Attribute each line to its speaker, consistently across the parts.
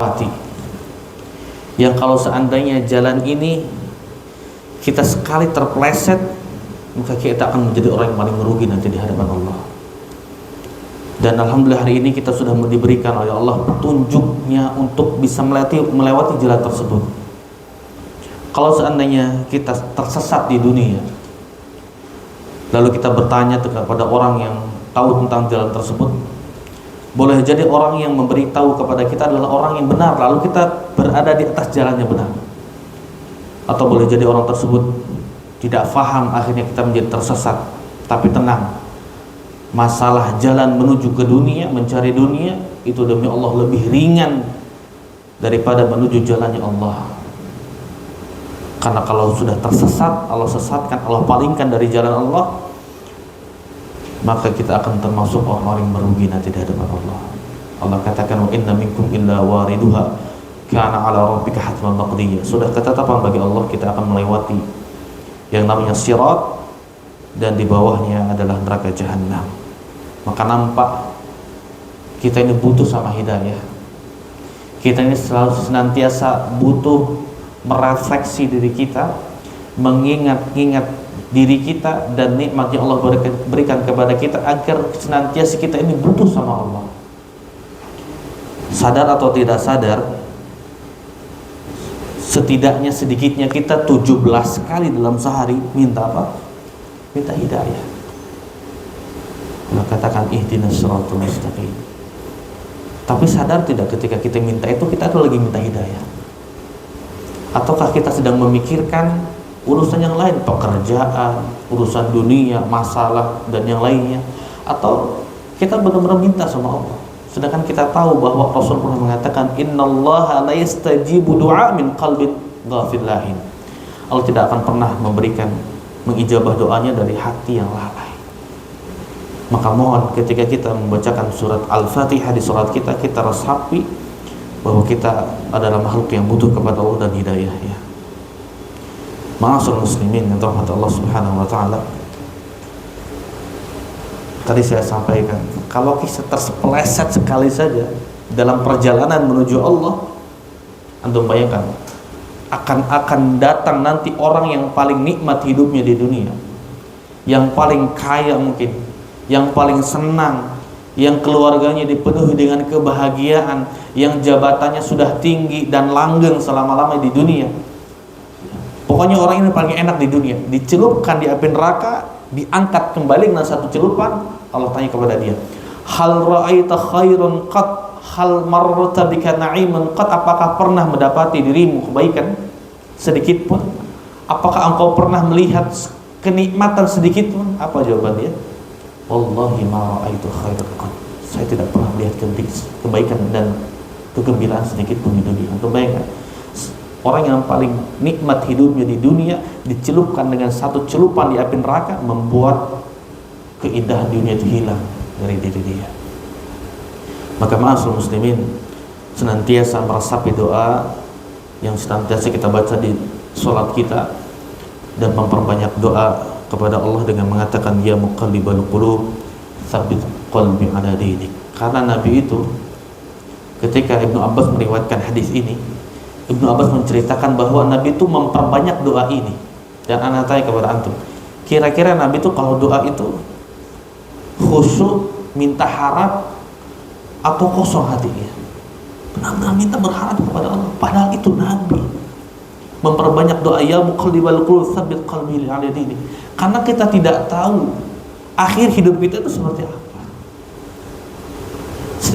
Speaker 1: hati. Yang kalau seandainya jalan ini kita sekali terpleset, maka kita akan menjadi orang yang paling merugi nanti di hadapan Allah. Dan alhamdulillah hari ini kita sudah diberikan oleh Allah petunjuknya untuk bisa melewati jalan tersebut. Kalau seandainya kita tersesat di dunia, lalu kita bertanya kepada orang yang tahu tentang jalan tersebut, boleh jadi orang yang memberitahu kepada kita adalah orang yang benar, lalu kita berada di atas jalan yang benar. Atau boleh jadi orang tersebut tidak faham, akhirnya kita menjadi tersesat. Tapi tenang, masalah jalan menuju ke dunia, mencari dunia, itu demi Allah lebih ringan daripada menuju jalannya Allah. Karena kalau sudah tersesat, Allah sesatkan, Allah palingkan dari jalan Allah, maka kita akan termasuk orang-orang yang merugi nanti di hadapan Allah. Allah katakan, wa inna minkum illa wariduha kana ala rabbika hatman maqdiyya. Sudah ketetapan bagi Allah, kita akan melewati yang namanya sirat, dan di bawahnya adalah neraka jahanam. Maka nampak kita ini butuh sama hidayah. Kita ini selalu senantiasa butuh merefleksi diri kita, mengingat-ingat diri kita dan nikmat yang Allah berikan kepada kita, agar senantiasa kita ini butuh sama Allah. Sadar atau tidak sadar, setidaknya sedikitnya kita 17 kali dalam sehari minta apa? Minta hidayah. Allah katakan ihdinas siratal mustaqim. Tapi sadar tidak ketika kita minta itu, kita tuh lagi minta hidayah? Ataukah kita sedang memikirkan urusan yang lain, pekerjaan, urusan dunia, masalah dan yang lainnya? Atau kita benar-benar minta sama Allah, sedangkan kita tahu bahwa Rasul pernah mengatakan, innallaha la yastajibu du'a min qalbin ghafilahin. Allah tidak akan pernah mengijabah doanya dari hati yang lalai. Maka mohon ketika kita membacakan surat Al-Fatihah di salat kita, kita resapi bahwa kita adalah makhluk yang butuh kepada Allah dan hidayah, ya. Ma'asyiral muslimin yang dirahmati Allah Subhanahu wa taala. Tadi saya sampaikan, kalau kita terpeleset sekali saja dalam perjalanan menuju Allah, antum bayangkan akan datang nanti orang yang paling nikmat hidupnya di dunia, yang paling kaya mungkin, yang paling senang, yang keluarganya dipenuhi dengan kebahagiaan, yang jabatannya sudah tinggi dan langgeng selama-lamanya di dunia. Pokoknya orang ini paling enak di dunia, dicelupkan di api neraka, diangkat kembali dengan satu celupan. Allah tanya kepada dia, hal ra'aita khairun qat, hal marrata bika na'iman qat, apakah pernah mendapati dirimu kebaikan sedikit pun? Apakah engkau pernah melihat kenikmatan sedikit pun? Apa jawaban dia? Wallahi ma ra'aitu khairan qat, saya tidak pernah melihat kebaikan dan kegembiraan sedikit pun di dunia. Untuk bayangkan, orang yang paling nikmat hidupnya di dunia dicelupkan dengan satu celupan di api neraka, membuat keindahan dunia itu hilang dari diri dia. Maka ma'asyiral muslimin, senantiasa meresapi doa yang senantiasa kita baca di sholat kita, dan memperbanyak doa kepada Allah dengan mengatakan, ya muqallibal qulub tsabbit qalbi ala dinik. Karena Nabi itu, ketika Ibnu Abbas meriwayatkan hadis ini, Ibnu Abbas menceritakan bahwa Nabi itu memperbanyak doa ini. Dan anak tanya kepada antum, kira-kira Nabi itu kalau doa itu khusyuk, minta harap, atau kosong hatinya? Benar-benar minta berharap kepada Allah. Padahal itu Nabi memperbanyak doa, ya muqallibal qulub tsabbit qalbi ala dinik. Karena kita tidak tahu akhir hidup kita itu seperti apa.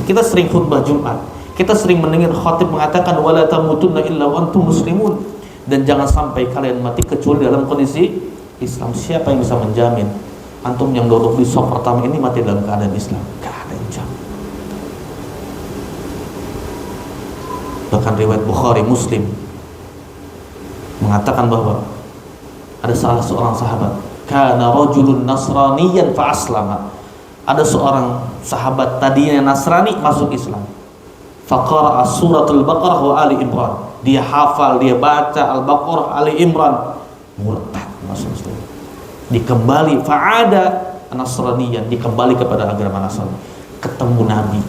Speaker 1: Kita sering khutbah Jumat, kita sering mendengar khatib mengatakan, wala tamutunna illa wa antum muslimun, dan jangan sampai kalian mati kecuali dalam kondisi Islam. Siapa yang bisa menjamin antum yang duduk di shaf pertama ini mati dalam keadaan Islam? Gak ada yang jamin. Bahkan riwayat Bukhari, Muslim mengatakan bahwa ada salah seorang sahabat, kana rajulun nasraniyan fa aslama. Ada seorang sahabat tadinya Nasrani, masuk Islam. Faqara'a suratul Baqarah wa Ali Imran. Dia hafal, dia baca Al-Baqarah, Ali Imran. Murtad, masuk Islam. Dikembali fa'ada Nasraniyan, dikembali kepada agama Nasrani. Ketemu Nabi,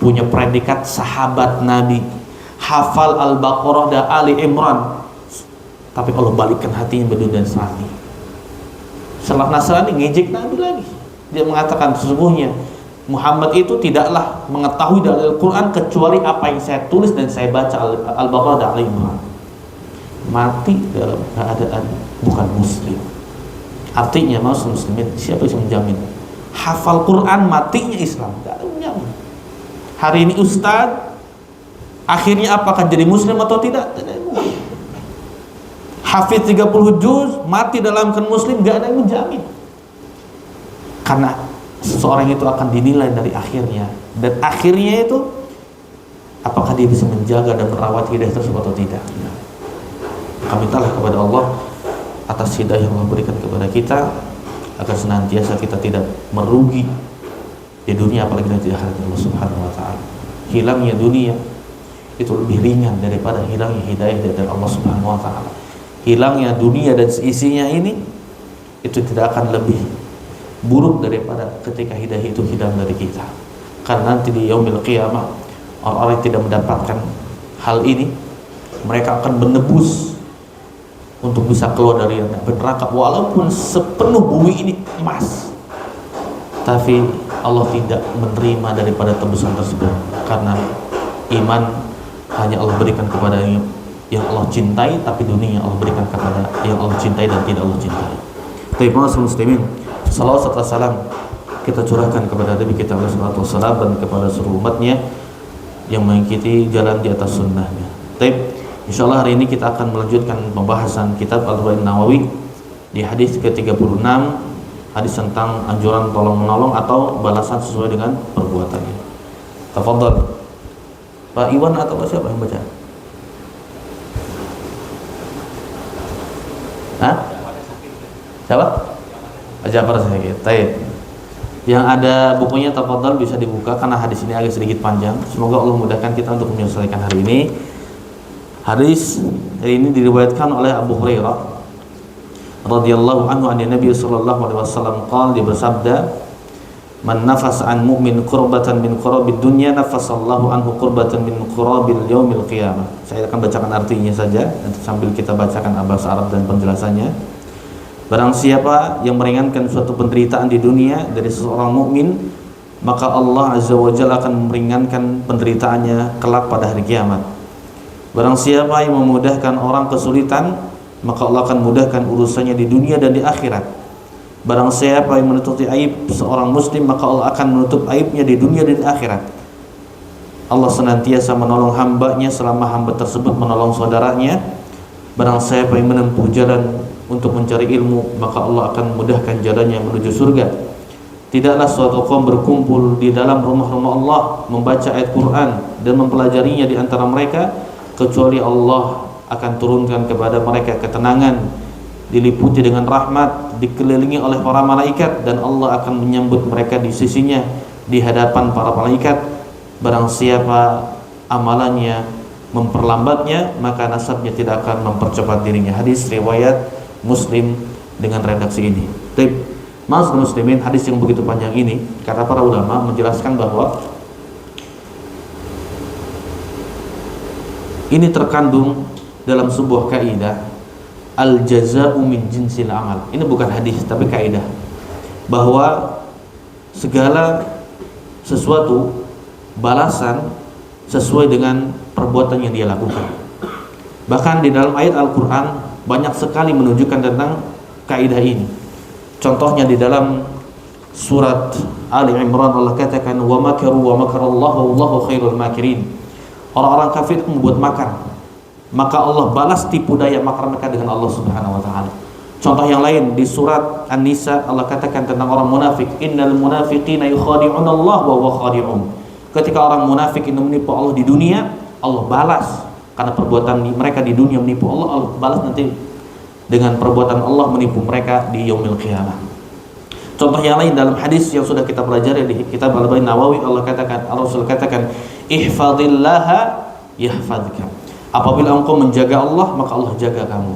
Speaker 1: punya predikat sahabat Nabi, hafal Al-Baqarah dan Ali Imran, tapi Allah balikkan hatinya berdua dan Nasrani. Setelah Nasrani ngejek Nabi lagi. Dia mengatakan sesungguhnya Muhammad itu tidaklah mengetahui dari Al-Quran kecuali apa yang saya tulis dan saya baca Al-Baqarah dan Ali Imran. Mati dalam keadaan bukan muslim. Artinya muslimin, siapa yang menjamin? Hafal Quran matinya Islam, tidak ada yang menjamin. Hari ini ustaz, akhirnya apakah jadi muslim atau tidak? Tidak ada yang menjamin. Hafiz 30 juz, mati dalam keadaan muslim, tidak ada yang menjamin. Karena seseorang itu akan dinilai dari akhirnya, dan akhirnya itu apakah dia bisa menjaga dan merawat hidayah tersebut atau tidak. Kami mintalah kepada Allah atas hidayah yang Allah berikan kepada kita, agar senantiasa kita tidak merugi di dunia apalagi nanti di akhirat Allah Subhanahu wa taala. Hilangnya dunia itu lebih ringan daripada hilangnya hidayah dari Allah Subhanahu wa taala. Hilangnya dunia dan seisinya ini itu tidak akan lebih buruk daripada ketika hidayah itu hilang dari kita. Karena nanti di yaumil qiyamah orang-orang yang tidak mendapatkan hal ini, mereka akan menebus untuk bisa keluar dari neraka walaupun sepenuh bumi ini emas, tapi Allah tidak menerima daripada tebusan tersebut, karena iman hanya Allah berikan kepada yang Allah cintai, tapi dunia Allah berikan kepada yang Allah cintai dan tidak Allah cintai. Terima kasih muslimin, salawat serta salam kita curahkan kepada Nabi kita Muhammad dan kepada seluruh umatnya yang mengikuti jalan di atas sunnahnya. InsyaAllah hari ini kita akan melanjutkan pembahasan kitab Al-Arba'in Nawawi di hadis ke-36, hadis tentang anjuran tolong menolong atau balasan sesuai dengan perbuatannya. Tafadhal Pak Iwan atau Pak siapa yang baca? Hah? Siapa? Pak Jafar Sakit. Baik. Yang ada bukunya tafadhal bisa dibuka karena hadis ini agak sedikit panjang. Semoga Allah mudahkan kita untuk menyelesaikan hari ini. Hadis ini diriwayatkan oleh Abu Hurairah radhiyallahu anhu an Nabi sallallahu alaihi wasallam qala, dia bersabda, man nafasa an mu'min qurbatan min qurabid dunya nafasallahu anhu qurbatan min qurabil yaumil qiyamah. Saya akan bacakan artinya saja nanti sambil kita bacakan bahasa Arab dan penjelasannya. Barang siapa yang meringankan suatu penderitaan di dunia dari seseorang mukmin, maka Allah azza wa jalla akan meringankan penderitaannya kelak pada hari kiamat. Barang siapa yang memudahkan orang kesulitan, maka Allah akan mudahkan urusannya di dunia dan di akhirat. Barang siapa yang menutupi aib seorang muslim, maka Allah akan menutup aibnya di dunia dan di akhirat. Allah senantiasa menolong hambanya selama hamba tersebut menolong saudaranya. Barang siapa yang menempuh jalan untuk mencari ilmu, maka Allah akan mudahkan jalannya menuju surga. Tidaklah suatu kaum berkumpul di dalam rumah-rumah Allah membaca ayat Quran dan mempelajarinya di antara mereka, kecuali Allah akan turunkan kepada mereka ketenangan, diliputi dengan rahmat, dikelilingi oleh para malaikat, dan Allah akan menyambut mereka di sisinya di hadapan para malaikat. Barang siapa amalannya memperlambatnya, maka nasabnya tidak akan mempercepat dirinya. Hadis riwayat Muslim dengan redaksi ini. Mas muslimin, hadis yang begitu panjang ini, kata para ulama menjelaskan bahwa ini terkandung dalam sebuah kaidah al-jaza'u min jinsil amal. Ini bukan hadis tapi kaidah bahwa segala sesuatu balasan sesuai dengan perbuatan yang dia lakukan. Bahkan di dalam ayat Al-Quran banyak sekali menunjukkan tentang kaidah ini. Contohnya di dalam surat Ali Imran Allah katakan wa makaru wa makarallahu wallahu khairul makirin. Orang-orang kafir itu membuat makar, maka Allah balas tipu daya makar mereka dengan Allah Subhanahu wa taala. Contoh yang lain di surat An-Nisa Allah katakan tentang orang munafik, innal munafiqina yukhadi'una Allah wa huwa khadi'un. Ketika orang munafik itu menipu Allah di dunia, Allah balas karena perbuatan mereka di dunia menipu Allah, Allah balas nanti dengan perbuatan Allah menipu mereka di yaumil qiyamah. Contoh yang lain dalam hadis yang sudah kita pelajari di kitab Al-Arba'in Nawawi, Allah katakan, Rasul katakan, ihfazillaha yahfazka. Apabila engkau menjaga Allah, maka Allah jaga kamu.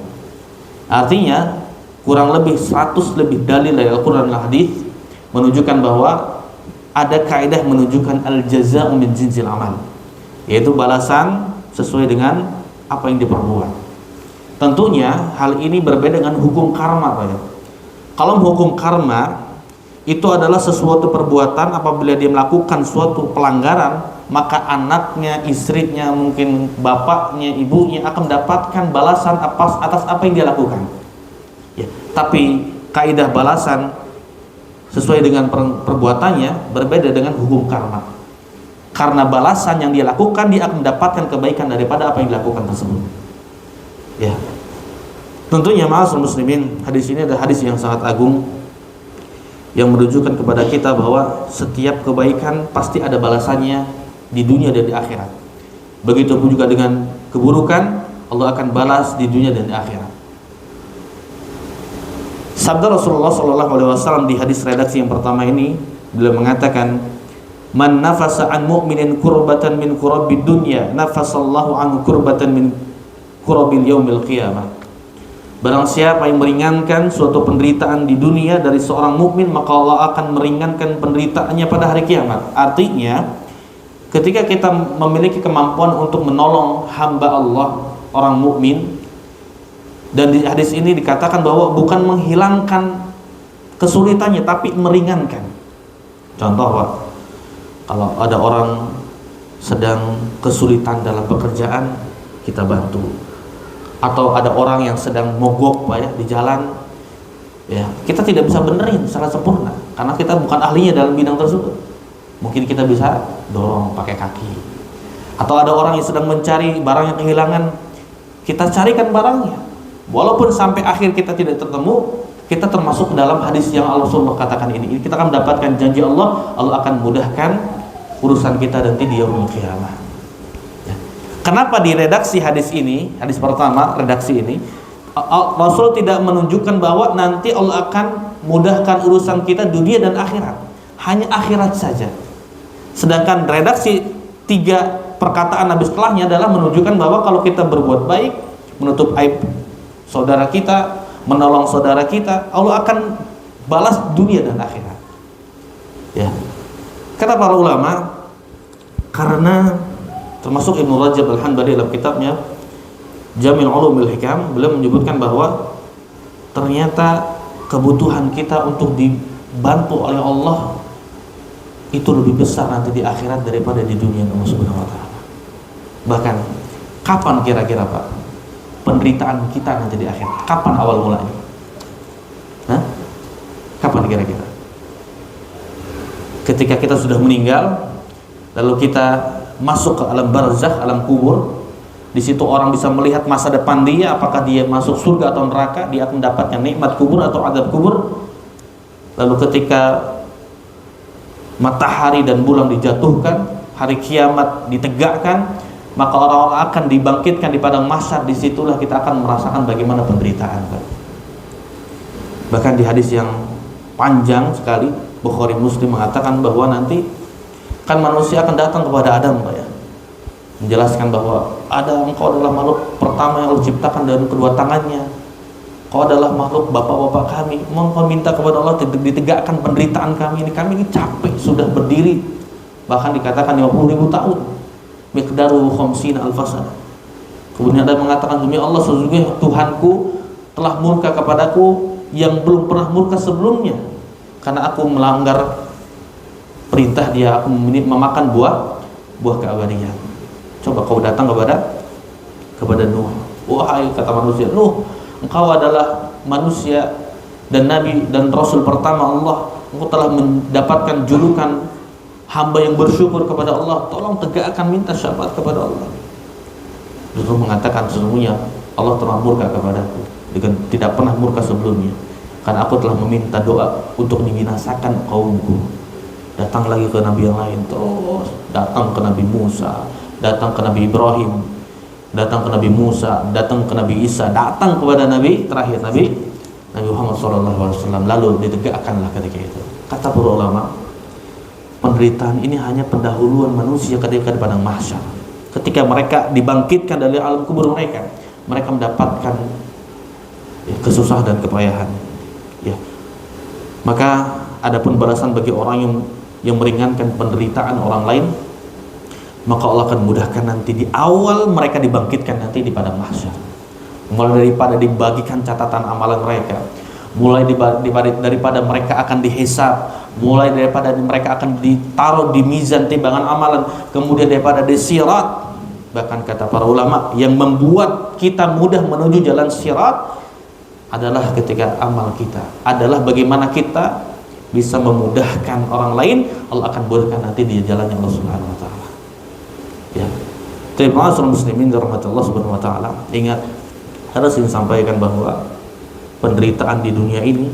Speaker 1: Artinya kurang lebih 100 lebih dalil dari Al-Quran dan hadis menunjukkan bahwa ada kaidah menunjukkan al-jaza'u min jinsil amal, yaitu balasan sesuai dengan apa yang diperbuat. Tentunya hal ini berbeda dengan hukum karma, Pak ya. Kalau hukum karma itu adalah sesuatu perbuatan, apabila dia melakukan suatu pelanggaran, maka anaknya, istrinya, mungkin bapaknya, ibunya akan mendapatkan balasan atas apa yang dia lakukan. Ya, tapi kaidah balasan sesuai dengan perbuatannya berbeda dengan hukum karma. Karena balasan yang dia lakukan, dia akan mendapatkan kebaikan daripada apa yang dilakukan tersebut. Ya, tentunya ma'asyiral muslimin, hadis ini adalah hadis yang sangat agung yang menunjukkan kepada kita bahwa setiap kebaikan pasti ada balasannya di dunia dan di akhirat. Begitupun juga dengan keburukan, Allah akan balas di dunia dan di akhirat. Sabda Rasulullah SAW di hadis redaksi yang pertama ini, beliau mengatakan, "Man nafasa an mu'minin kurbatan min kurabid dunya, nafasallahu anhu kurbatan min kurabil yaumil qiyamah." Barang siapa yang meringankan suatu penderitaan di dunia dari seorang mukmin, maka Allah akan meringankan penderitaannya pada hari kiamat. Artinya, ketika kita memiliki kemampuan untuk menolong hamba Allah, orang mukmin, dan di hadis ini dikatakan bahwa bukan menghilangkan kesulitannya, tapi meringankan. Contoh, Pak, kalau ada orang sedang kesulitan dalam pekerjaan, kita bantu. Atau ada orang yang sedang mogok, Pak ya, di jalan, ya, kita tidak bisa benerin secara sempurna karena kita bukan ahlinya dalam bidang tersebut. Mungkin kita bisa dorong pakai kaki. Atau ada orang yang sedang mencari barang yang kehilangan, kita carikan barangnya. Walaupun sampai akhir kita tidak tertemu, kita termasuk dalam hadis yang Rasulullah katakan ini. Kita akan mendapatkan janji Allah, Allah akan mudahkan urusan kita nanti di yaumul qiyamah. Ya. Kenapa di redaksi hadis ini, hadis pertama redaksi ini, Rasul tidak menunjukkan bahwa nanti Allah akan mudahkan urusan kita dunia dan akhirat, hanya akhirat saja. Sedangkan redaksi 3 perkataan Nabi setelahnya adalah menunjukkan bahwa kalau kita berbuat baik, menutup aib saudara kita, menolong saudara kita, Allah akan balas dunia dan akhirat. Ya. Kata para ulama, karena termasuk Ibnu Rajab Al-Hanbali dalam kitabnya Jamil Ulumil Hikam, beliau menyebutkan bahwa ternyata kebutuhan kita untuk dibantu oleh Allah itu lebih besar nanti di akhirat daripada di dunia Allah Subhanahu wa taala. Bahkan kapan kira-kira, Pak, penderitaan kita nanti di akhirat? Kapan awal mulanya? Hah? Kapan kira-kira? Ketika kita sudah meninggal, lalu kita masuk ke alam barzakh, alam kubur. Di situ orang bisa melihat masa depan dia, apakah dia masuk surga atau neraka, dia akan mendapatkan nikmat kubur atau azab kubur. Lalu ketika matahari dan bulan dijatuhkan, hari kiamat ditegakkan, maka orang-orang akan dibangkitkan di padang mahsyar. Disitulah kita akan merasakan bagaimana penderitaan. Bahkan di hadis yang panjang sekali, Bukhari Muslim mengatakan bahwa nanti kan manusia akan datang kepada Adam, Pak ya, menjelaskan bahwa Adam, engkau adalah makhluk pertama yang Allah ciptakan dengan kedua tangannya, kau adalah makhluk bapak-bapak kami, mohon kau minta kepada Allah ditegakkan penderitaan kami ini capek sudah berdiri, bahkan dikatakan 50.000 tahun, miqdaru khamsina alfasana. Kemudian Adam mengatakan, demi Allah sesungguhnya Tuhanku telah murka kepadaku yang belum pernah murka sebelumnya, karena aku melanggar perintah dia, aku memakan buah keabadian. Coba kau datang kepada Nuh. Wahai, kata manusia, Nuh, engkau adalah manusia dan nabi dan rasul pertama Allah. Engkau telah mendapatkan julukan hamba yang bersyukur kepada Allah. Tolong tegakkan, minta syafaat kepada Allah. Nuh mengatakan, sesungguhnya Allah telah murka kepadaku dengan tidak pernah murka sebelumnya, karena aku telah meminta doa untuk dibinasakan kaumku. Datang lagi ke nabi yang lain, terus datang ke Nabi Musa, datang ke Nabi Ibrahim, datang ke Nabi Musa, datang ke Nabi Isa, datang kepada Nabi terakhir, Nabi Muhammad SAW. Lalu ditegakkanlah ketika itu. Kata para ulama, penderitaan ini hanya pendahuluan manusia ketika di padang mahsyar. Ketika mereka dibangkitkan dari alam kubur mereka mendapatkan kesusahan dan kepayahan. Ya. Maka adapun balasan bagi orang yang meringankan penderitaan orang lain, maka Allah akan mudahkan nanti di awal mereka dibangkitkan nanti di padang mahsyar. Mulai daripada dibagikan catatan amalan mereka, mulai daripada mereka akan dihisab, mulai daripada mereka akan ditaruh di mizan timbangan amalan, kemudian daripada di sirat. Bahkan kata para ulama, yang membuat kita mudah menuju jalan sirat adalah ketika amal kita, adalah bagaimana kita bisa memudahkan orang lain. Allah akan mudahkan nanti di jalannya Allah Subhanahu wa taala. Ya. Terima kasih muslimin dirahmati Allah Subhanahu wa taala. Ingat, harus disampaikan bahwa penderitaan di dunia ini,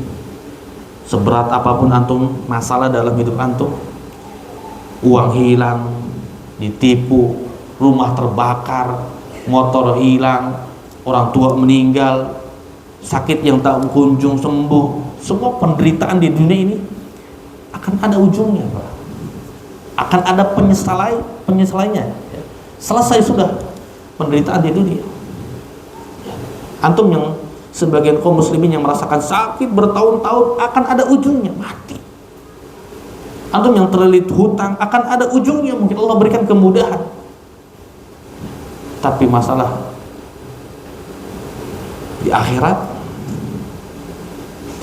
Speaker 1: seberat apapun antum masalah dalam hidup antum, uang hilang, ditipu, rumah terbakar, motor hilang, orang tua meninggal, sakit yang tak kunjung sembuh, semua penderitaan di dunia ini akan ada ujungnya, Pak. Akan ada penyesalannya. Selesai sudah penderitaan di dunia. Antum yang sebagian kaum muslimin yang merasakan sakit bertahun-tahun, akan ada ujungnya, mati. Antum yang terlilit hutang, akan ada ujungnya, mungkin Allah berikan kemudahan. Tapi masalah di akhirat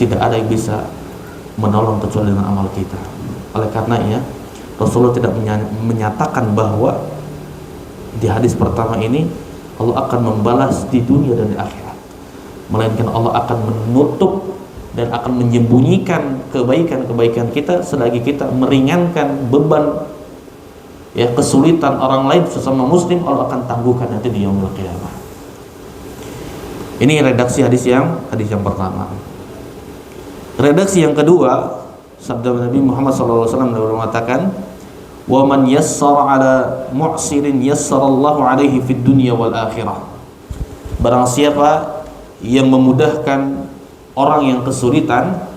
Speaker 1: tidak ada yang bisa menolong kecuali dengan amal kita. Oleh karenanya Rasulullah tidak menyatakan bahwa di hadis pertama ini Allah akan membalas di dunia dan di akhirat, melainkan Allah akan menutup dan akan menyembunyikan kebaikan-kebaikan kita selagi kita meringankan beban, ya, kesulitan orang lain sesama muslim. Allah akan tangguhkan nanti di yaumul qiyamah. Ini redaksi hadis yang pertama. Redaksi yang kedua, sabda Nabi Muhammad SAW mengatakan, "Wa man yassara 'ala mu'sirin yassarallahu 'alaihi fid dunya wal akhirah." Barang siapa yang memudahkan orang yang kesulitan,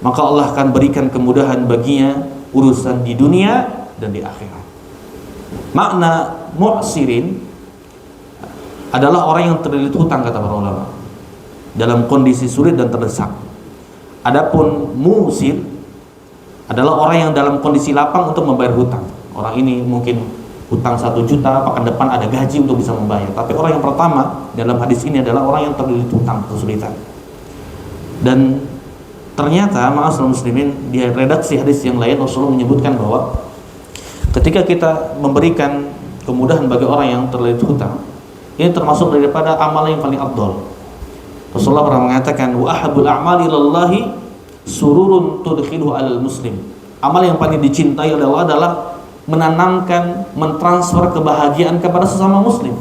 Speaker 1: maka Allah akan berikan kemudahan baginya urusan di dunia dan di akhirat. Makna mu'sirin adalah orang yang terlilit hutang, kata para ulama, dalam kondisi sulit dan terdesak. Adapun musir adalah orang yang dalam kondisi lapang untuk membayar hutang. Orang ini mungkin hutang 1 juta, pekan depan ada gaji untuk bisa membayar. Tapi orang yang pertama dalam hadis ini adalah orang yang terlilit hutang, kesulitan. Dan ternyata ma'asyiral muslimin, di redaksi hadis yang lain Rasulullah menyebutkan bahwa ketika kita memberikan kemudahan bagi orang yang terlilit hutang, ini termasuk daripada amalan yang paling afdal. Rasulullah pernah mengatakan, wa ahabul a'mali ilallahi sururun tudkhiluhu alal muslim. Amal yang paling dicintai oleh Allah adalah menanamkan, mentransfer kebahagiaan kepada sesama muslim.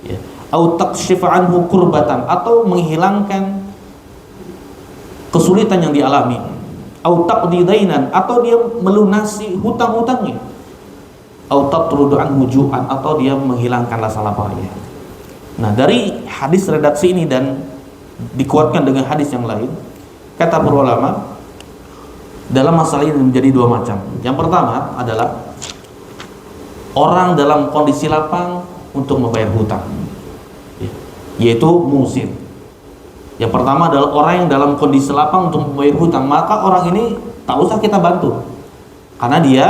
Speaker 1: Ya. Au takshifa anhu kurbatan, atau menghilangkan kesulitan yang dialami. Au taqdi dainan, atau dia melunasi hutang-hutangnya. Au tatrudu anhu ju'an, atau dia menghilangkan rasa laparnya. Nah, dari hadis redaksi ini dan dikuatkan dengan hadis yang lain, kata para ulama, dalam masalah ini menjadi 2 macam. Yang pertama adalah orang dalam kondisi lapang untuk membayar hutang, yaitu musir. Yang pertama adalah orang yang dalam kondisi lapang untuk membayar hutang, maka orang ini tak usah kita bantu, karena dia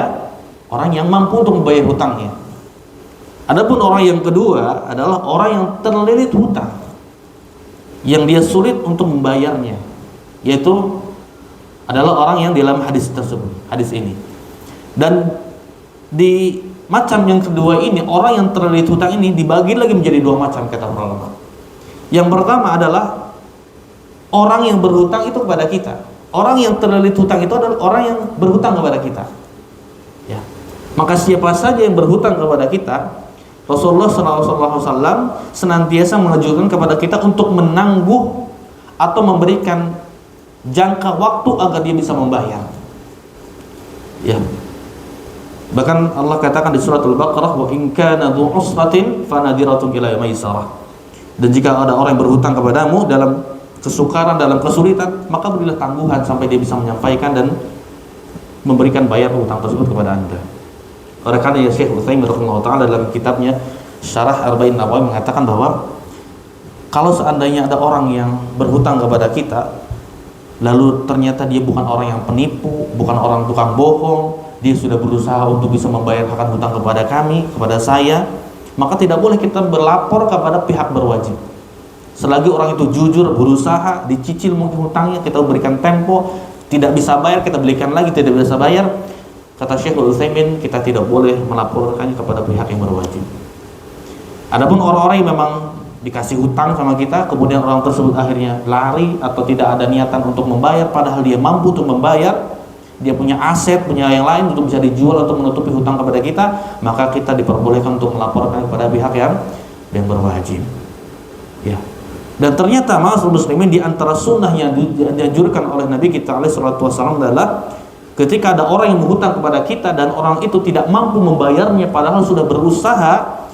Speaker 1: orang yang mampu untuk membayar hutangnya. Adapun orang yang kedua adalah orang yang terlilit hutang, yang dia sulit untuk membayarnya, yaitu adalah orang yang dalam hadis tersebut, hadis ini. Dan di macam yang kedua ini, orang yang terlilit hutang ini dibagi lagi menjadi 2 macam, kata para ulama. Yang pertama adalah orang yang berhutang itu kepada kita. Orang yang terlilit hutang itu adalah orang yang berhutang kepada kita. Ya. Maka siapa saja yang berhutang kepada kita, Rasulullah SAW senantiasa mengajukan kepada kita untuk menangguh atau memberikan jangka waktu agar dia bisa membayar. Ya. Bahkan Allah katakan di surat Al-Baqarah, wa in kana dzu usratin fanadiratun ila maisarah. Dan jika ada orang yang berhutang kepadamu dalam kesukaran, dalam kesulitan, maka berilah tangguhan sampai dia bisa menyampaikan dan memberikan bayar hutang tersebut kepada Anda. Oleh karena Syekh Utsaimin rahimahullah taala dalam kitabnya Syarah Arba'in Nawawi mengatakan bahwa kalau seandainya ada orang yang berhutang kepada kita, lalu ternyata dia bukan orang yang penipu, bukan orang tukang bohong, dia sudah berusaha untuk bisa membayar hak hutang kepada kami, kepada saya, maka tidak boleh kita berlapor kepada pihak berwajib. Selagi orang itu jujur, berusaha, dicicil mungkin hutangnya, kita berikan tempo, tidak bisa bayar, kita belikan lagi, tidak bisa bayar, kata Syekhul Utsaimin, kita tidak boleh melaporkannya kepada pihak yang berwajib. Adapun orang-orang yang memang dikasih hutang sama kita, kemudian orang tersebut akhirnya lari atau tidak ada niatan untuk membayar, padahal dia mampu untuk membayar, dia punya aset, punya yang lain untuk bisa dijual untuk menutupi hutang kepada kita, maka kita diperbolehkan untuk melaporkan kepada pihak yang berwajib. Ya. Dan ternyata ma'asyiral muslimin, di antara sunnah yang dianjurkan oleh Nabi kita alaihi salatu wasallam adalah ketika ada orang yang menghutang kepada kita dan orang itu tidak mampu membayarnya padahal sudah berusaha,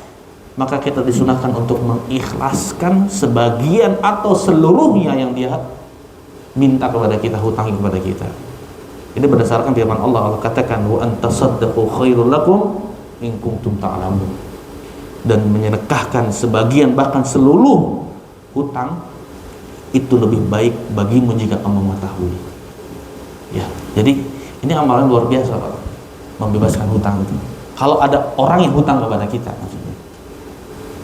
Speaker 1: maka kita disunahkan untuk mengikhlaskan sebagian atau seluruhnya yang dia minta kepada kita, hutangi kepada kita. Ini berdasarkan firman Allah. Allah katakan, wa antasaddaqu khairul lakum in kuntum ta'lamun. Dan menyedekahkan sebagian bahkan seluruh hutang itu lebih baik bagimu jika kamu mengetahui. Ya, jadi ini amalan luar biasa, Pak. Membebaskan hutang itu. Kalau ada orang yang hutang kepada kita, maksudnya.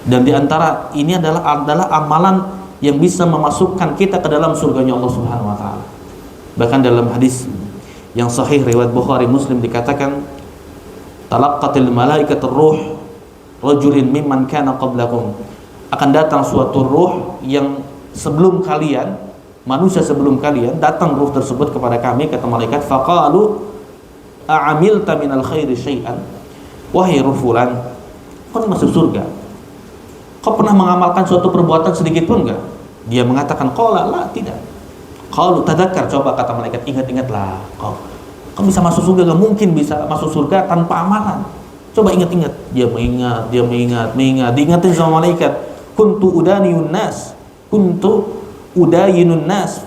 Speaker 1: Dan di antara ini adalah amalan yang bisa memasukkan kita ke dalam surganya Allah Subhanahu wa taala. Bahkan dalam hadis yang sahih riwayat Bukhari Muslim dikatakan, talaqqatil malaikatur ruh rajulin mimman kana qablakum. Akan datang suatu ruh yang sebelum kalian, manusia sebelum kalian, datang ruh tersebut kepada kami, kata malaikat, faqalu a'amilta minal khairi syai'an. Wahai ruh fulan, kau masuk surga, kau pernah mengamalkan suatu perbuatan sedikit pun enggak? Dia mengatakan, qala la, tidak. Qalu tadzakkar, coba, kata malaikat, ingat-ingatlah. Kau bisa masuk surga, enggak mungkin bisa masuk surga tanpa amalan. Coba ingat-ingat. Dia mengingat, diingatin sama malaikat. Kuntu udayinun nas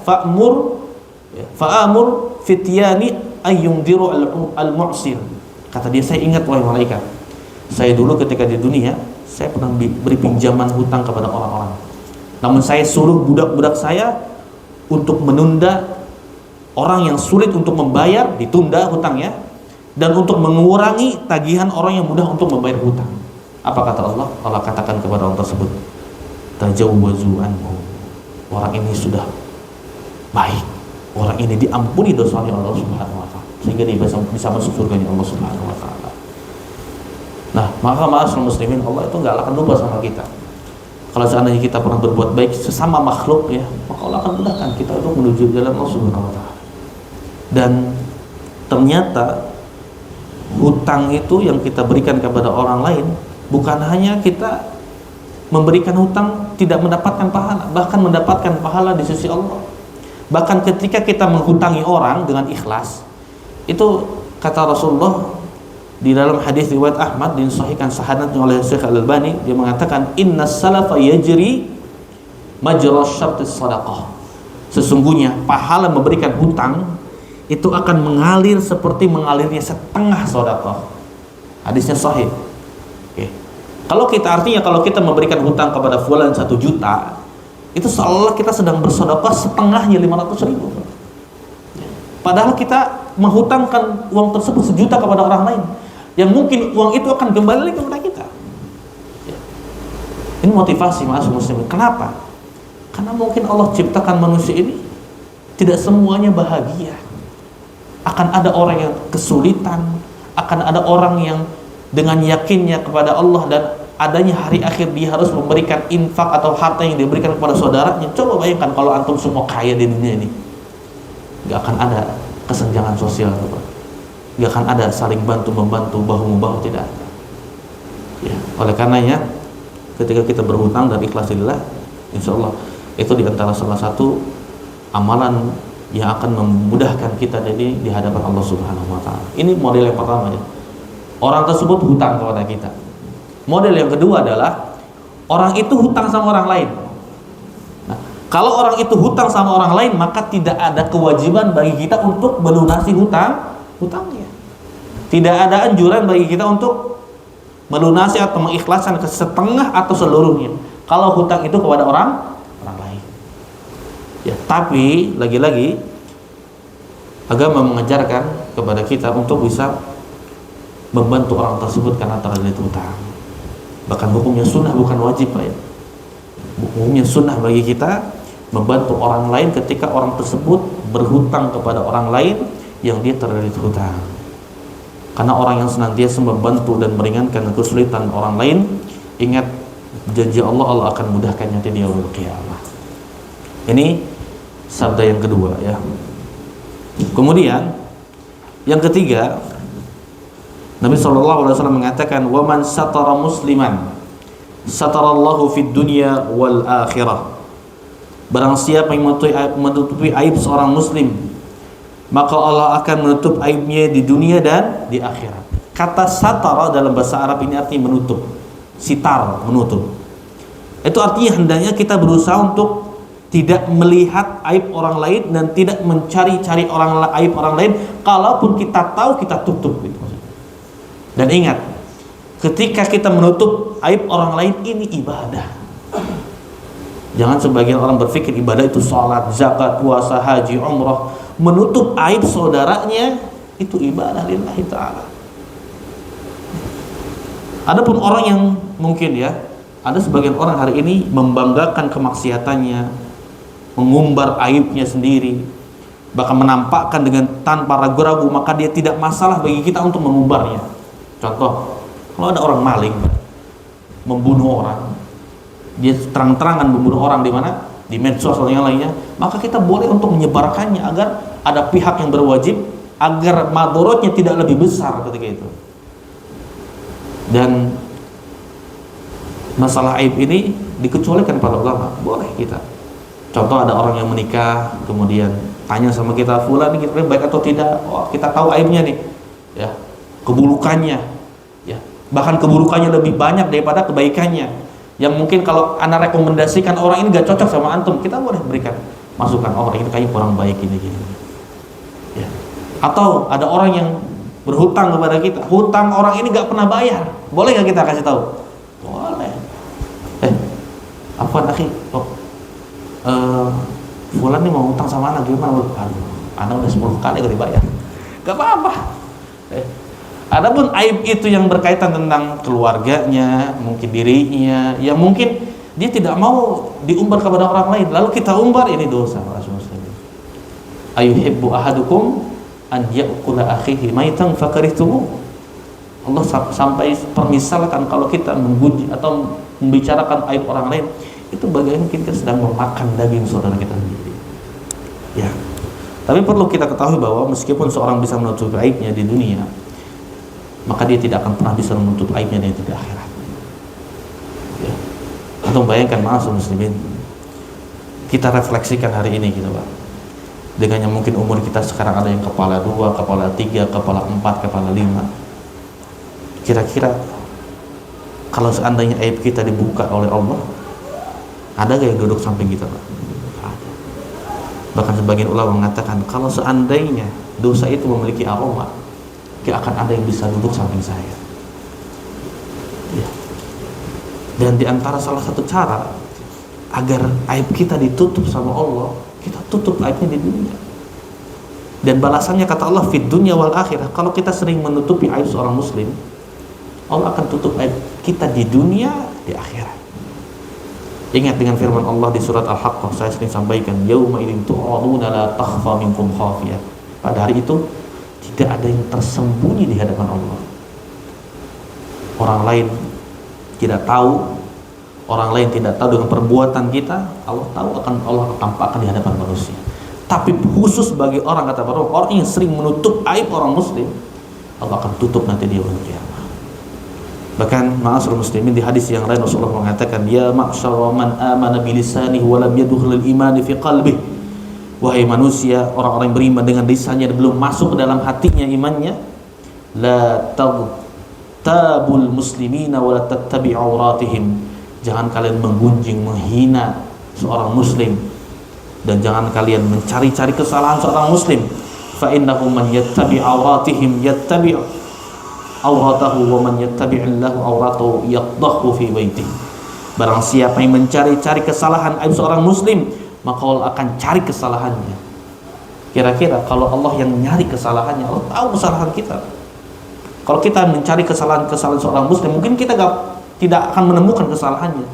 Speaker 1: fa'amur fityani ayyundiru al-mu'sir. Kata dia, saya ingat wahai malaikat, saya dulu ketika di dunia saya pernah beri pinjaman hutang kepada orang-orang. Namun saya suruh budak-budak saya untuk menunda orang yang sulit untuk membayar, ditunda hutangnya, dan untuk mengurangi tagihan orang yang mudah untuk membayar hutang. Apa kata Allah? Allah katakan kepada orang tersebut, tajawwazu anhu. Orang ini sudah baik, orang ini diampuni dosanya Allah Subhanahu wa taala, sehingga dia bisa masuk surganya Allah Subhanahu wa taala. Nah, maka ma'asyiral muslimin, Allah itu enggak akan lupa sama kita. Kalau seandainya kita pernah berbuat baik sesama makhluk, ya, maka Allah akan mudahkan kita untuk menuju jalan Allah Subhanahu wa taala. Dan ternyata hutang itu yang kita berikan kepada orang lain, bukan hanya kita memberikan hutang tidak mendapatkan pahala, bahkan mendapatkan pahala di sisi Allah. Bahkan ketika kita menghutangi orang dengan ikhlas, itu kata Rasulullah di dalam hadis riwayat Ahmad disahihkan sahadatnya oleh Syekh Al-Albani, dia mengatakan, innas salafa yajri majra syartis sadaqah. Sesungguhnya pahala memberikan hutang itu akan mengalir seperti mengalirnya setengah sedekah. Hadisnya sahih. Oke. Kalau kita memberikan hutang kepada fulan 1 juta, itu seolah kita sedang bersedekah setengahnya 500.000. Padahal kita menghutangkan uang tersebut 1 juta kepada orang lain, yang mungkin uang itu akan kembali lagi kepada kita. Ini motivasi ma'asyiral muslimin. Kenapa? Karena mungkin Allah ciptakan manusia ini tidak semuanya bahagia. Akan ada orang yang kesulitan, akan ada orang yang dengan yakinnya kepada Allah dan adanya hari akhir dia harus memberikan infak atau harta yang diberikan kepada saudaranya. Coba bayangkan kalau antum semua kaya di dunia ini, gak akan ada kesenjangan sosial, gak akan ada saling bantu membantu, bahu membahu, tidak ada. Ya, oleh karenanya ketika kita berhutang dan ikhlas lillah, insya Allah itu diantara salah satu amalan yang akan memudahkan kita jadi di hadapan Allah Subhanahu wa taala. Ini model yang pertama, ya. Orang tersebut hutang kepada kita. Model yang kedua adalah orang itu hutang sama orang lain. Nah, kalau orang itu hutang sama orang lain, maka tidak ada kewajiban bagi kita untuk melunasi hutangnya. Tidak ada anjuran bagi kita untuk melunasi atau mengikhlaskan setengah atau seluruhnya kalau hutang itu kepada orang lain. Ya, tapi lagi-lagi agama mengajarkan kepada kita untuk bisa membantu orang tersebut karena terlilit hutang. Bahkan hukumnya sunnah, bukan wajib, Pak ya. Hukumnya sunnah bagi kita membantu orang lain ketika orang tersebut berhutang kepada orang lain yang dia terlilit hutang. Karena orang yang senantiasa membantu dan meringankan kesulitan orang lain, ingat janji Allah, Allah akan mudahkannya di yaumul qiyamah. Ini sabda yang kedua ya. Kemudian yang ketiga, Nabi SAW mengatakan, "Wa man satara musliman satarallahu fid dunya wal akhirah." Barang siapa yang menutupi aib seorang muslim, maka Allah akan menutup aibnya di dunia dan di akhirat. Kata satara dalam bahasa Arab ini artinya menutup. Sitar, menutup. Itu artinya hendaknya kita berusaha untuk tidak melihat aib orang lain dan tidak mencari-cari aib orang lain. Kalaupun kita tahu, kita tutup gitu. Dan ingat, ketika kita menutup aib orang lain, ini ibadah. Jangan sebagian orang berpikir ibadah itu sholat, zakat, puasa, haji, umrah. Menutup aib saudaranya itu ibadah lillahi ta'ala. Adapun orang yang mungkin ya, ada sebagian orang hari ini membanggakan kemaksiatannya, mengumbar aibnya sendiri, bahkan menampakkan dengan tanpa ragu-ragu, maka dia tidak masalah bagi kita untuk mengumbarnya. Contoh, kalau ada orang maling, membunuh orang, dia terang-terangan membunuh orang di mana? Di medsos atau yang lainnya, maka kita boleh untuk menyebarkannya agar ada pihak yang berwajib agar madorotnya tidak lebih besar ketika itu. Dan masalah aib ini dikecualikan para ulama, boleh kita. Contoh, ada orang yang menikah, kemudian tanya sama kita, fulan ini baik atau tidak? Oh, kita tahu aibnya nih, ya, keburukannya, ya, bahkan keburukannya lebih banyak daripada kebaikannya. Yang mungkin kalau Anda rekomendasikan orang ini gak cocok sama antum, kita boleh berikan masukan, oh, orang ini kayaknya kurang baik gini. Ya. Atau ada orang yang berhutang kepada kita, hutang orang ini gak pernah bayar, boleh gak kita kasih tahu? Boleh. Apa akhi? Fulan nih mau hutang sama anak gimana? Aduh, anak udah 10 kali gak dibayar. Gak apa-apa. Adapun aib itu yang berkaitan tentang keluarganya, mungkin dirinya, yang mungkin dia tidak mau diumbar kepada orang lain, lalu kita umbar, ini dosa. Ayuhibbu ahadukum an ya'kula akhihi maitan fakarihtumu. Allah sampai permisalkan kalau kita memuji atau membicarakan aib orang lain, itu bagaimana kita sedang memakan daging saudara kita sendiri. Ya. Tapi perlu kita ketahui bahwa meskipun seorang bisa menutupi aibnya di dunia, maka dia tidak akan pernah bisa menutup aibnya di akhirat. Ya. Atau bayangkan, ma'asyiral muslimin, kita refleksikan hari ini gitu Pak, dengan yang mungkin umur kita sekarang ada yang kepala 2, kepala 3, kepala 4, kepala 5. Kira-kira kalau seandainya aib kita dibuka oleh Allah, ada gak yang duduk samping kita Pak? Ada. Bahkan sebagian ulama mengatakan, kalau seandainya dosa itu memiliki aroma, akan ada yang bisa duduk samping saya. Ya. Dan diantara salah satu cara agar aib kita ditutup sama Allah, kita tutup aibnya di dunia. Dan balasannya kata Allah, fid dunya wal akhirah. Kalau kita sering menutupi aib seorang muslim, Allah akan tutup aib kita di dunia, di akhirat. Ingat dengan firman Allah di surat Al-Haqqah, saya sering sampaikan, yauma idzin tu'raduna la takhfa minkum khafiyah. Pada hari itu tidak ada yang tersembunyi di hadapan Allah. Orang lain tidak tahu, orang lain tidak tahu dengan perbuatan kita, Allah tahu, Allah tampakkan di hadapan manusia. Tapi khusus bagi orang, kata para orang yang sering menutup aib orang muslim, Allah akan tutup nanti di yaumul qiyamah. Bahkan ma'asyiral muslimin, di hadis yang lain Rasulullah mengatakan, ya ma'syara man amana bilisanihi wa lam yadkhulul iman fi qalbihi. Wahai manusia, orang-orang yang beriman dengan lisannya dan belum masuk ke dalam hatinya imannya, la tabul muslimina wa la tattabi'u auratihim. Jangan kalian menggunjing, menghina seorang muslim, dan jangan kalian mencari-cari kesalahan seorang muslim. Fa innahu man yattabi' auratihim yattabi' auratahu wa man yattabi'illahu auratahu yaqdahu fi baitihi. Barang siapa yang mencari-cari kesalahan aib seorang muslim, maka Allah akan cari kesalahannya. Kira-kira kalau Allah yang nyari kesalahannya, Allah tahu kesalahan kita. Kalau kita mencari kesalahan-kesalahan seorang muslim, mungkin kita tidak akan menemukan kesalahannya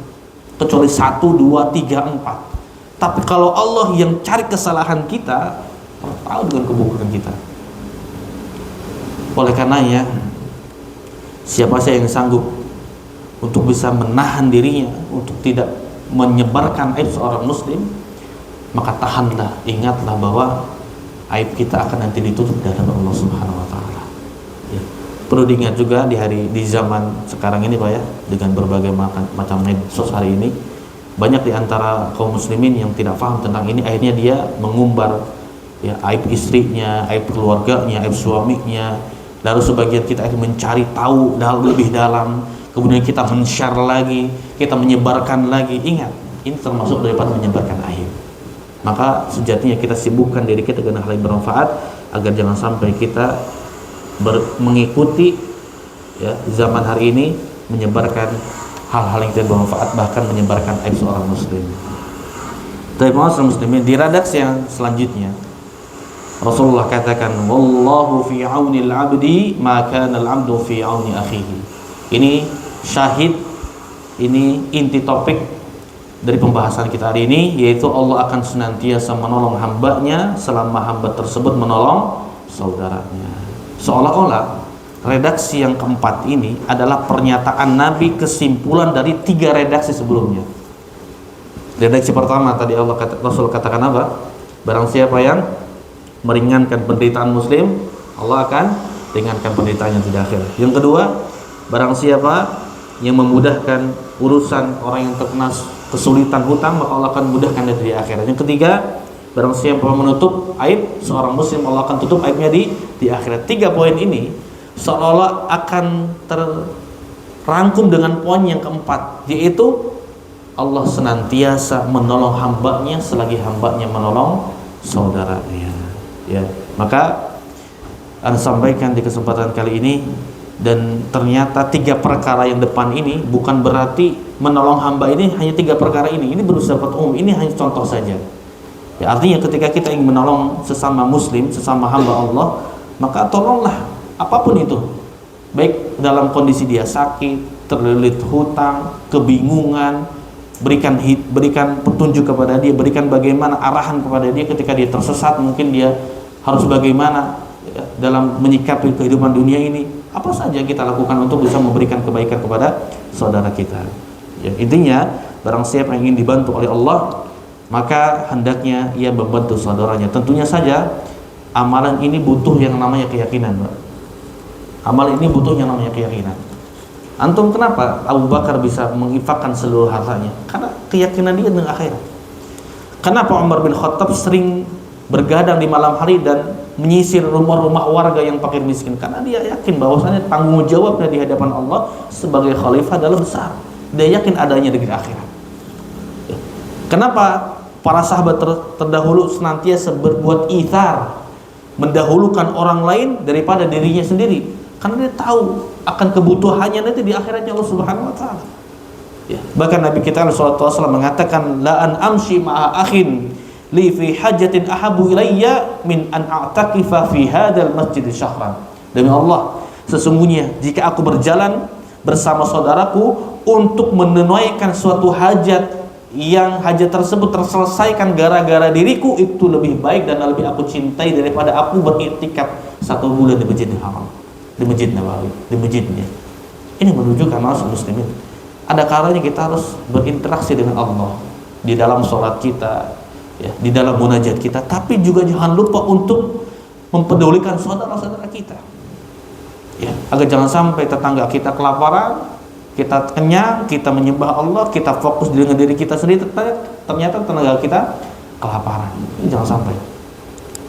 Speaker 1: kecuali 1, 2, 3, 4. Tapi kalau Allah yang cari kesalahan kita, Allah tahu dengan keburukan kita. Oleh karenanya, siapa saja yang sanggup untuk bisa menahan dirinya untuk tidak menyebarkan aib seorang muslim, maka tahanlah, ingatlah bahwa aib kita akan nanti ditutup di hadapan Allah Subhanahu wa taala. Ya. Perlu diingat juga di zaman sekarang ini Pak ya, dengan berbagai macam medsos hari ini, banyak di antara kaum muslimin yang tidak paham tentang ini, akhirnya dia mengumbar ya aib istrinya, aib keluarganya, aib suaminya. Lalu sebagian kita mencari tahu lebih dalam, kemudian kita men-share lagi, kita menyebarkan lagi. Ingat, ini termasuk daripada menyebarkan aib. Maka sejatinya kita sibukkan diri kita dengan hal yang bermanfaat, agar jangan sampai kita mengikuti ya zaman hari ini menyebarkan hal-hal yang tidak bermanfaat, bahkan menyebarkan aib seorang muslim. Tapi muslimin, di redaksi yang selanjutnya Rasulullah katakan, wallahu fi aunil abdi ma kana al-abdu fi auni akhihi. Ini syahid, ini inti topik dari pembahasan kita hari ini, yaitu Allah akan senantiasa menolong hambanya selama hamba tersebut menolong saudaranya. Seolah-olah redaksi yang keempat ini adalah pernyataan Nabi, kesimpulan dari 3 redaksi sebelumnya. Redaksi pertama tadi Rasul katakan apa? Barang siapa yang meringankan penderitaan muslim, Allah akan ringankan penderitaannya di akhirat. Yang kedua, barang siapa yang memudahkan urusan orang yang terkena kesulitan hutang, maka Allah akan mudahkan dia di akhirat. Yang ketiga, barang siapa menutup aib seorang muslim, Allah akan tutup aibnya di akhirat. 3 poin ini seolah-olah akan terrangkum dengan poin yang keempat, yaitu Allah senantiasa menolong hambanya selagi hambanya menolong saudaranya. Ya, maka Anda sampaikan di kesempatan kali ini, dan ternyata 3 perkara yang depan ini bukan berarti menolong hamba ini hanya 3 perkara ini. Ini bersifat umum, ini hanya contoh saja. Ya, artinya ketika kita ingin menolong sesama muslim, sesama hamba Allah, maka tolonglah apapun itu, baik dalam kondisi dia sakit, terlilit hutang, kebingungan, berikan petunjuk kepada dia, berikan bagaimana arahan kepada dia ketika dia tersesat, mungkin dia harus bagaimana ya, dalam menyikapi kehidupan dunia ini. Apa saja kita lakukan untuk bisa memberikan kebaikan kepada saudara kita. Ya, intinya barang siapa yang ingin dibantu oleh Allah, maka hendaknya ia membantu saudaranya. Tentunya saja amalan ini butuh yang namanya keyakinan, Pak. Amal ini butuh yang namanya keyakinan. Antum kenapa Abu Bakar bisa menginfakkan seluruh hartanya? Karena keyakinan dia dengan akhirat. Kenapa Umar bin Khattab sering bergadang di malam hari dan menyisir rumah-rumah warga yang fakir miskin? Karena dia yakin bahwasanya tanggung jawabnya di hadapan Allah sebagai khalifah adalah besar. Dia yakin adanya di akhirat. Kenapa para sahabat terdahulu senantiasa berbuat itsar, mendahulukan orang lain daripada dirinya sendiri? Karena dia tahu akan kebutuhannya nanti di akhiratnya Allah Subhanahu wa taala. Ya, bahkan Nabi kita sallallahu alaihi wasallam mengatakan, la an amshi ma'a akhin li fi hajatin ahabu ilayya min an a'taqifa fi hadzal masjid syahran. Demi Allah, sesungguhnya jika aku berjalan bersama saudaraku untuk menunaikan suatu hajat yang hajat tersebut terselesaikan gara-gara diriku, itu lebih baik dan lebih aku cintai daripada aku beriktikaf 1 bulan di Masjidil Haram, di Masjid Nabawi, di masjidnya. Ini menunjukkan maksud muslimin, ada kalanya kita harus berinteraksi dengan Allah di dalam sholat kita, ya, di dalam munajat kita, tapi juga jangan lupa untuk mempedulikan saudara-saudara kita, ya, agar jangan sampai tetangga kita kelaparan, kita kenyang, kita menyembah Allah, kita fokus dengan diri kita sendiri, ternyata tenaga kita kelaparan. Ini jangan sampai.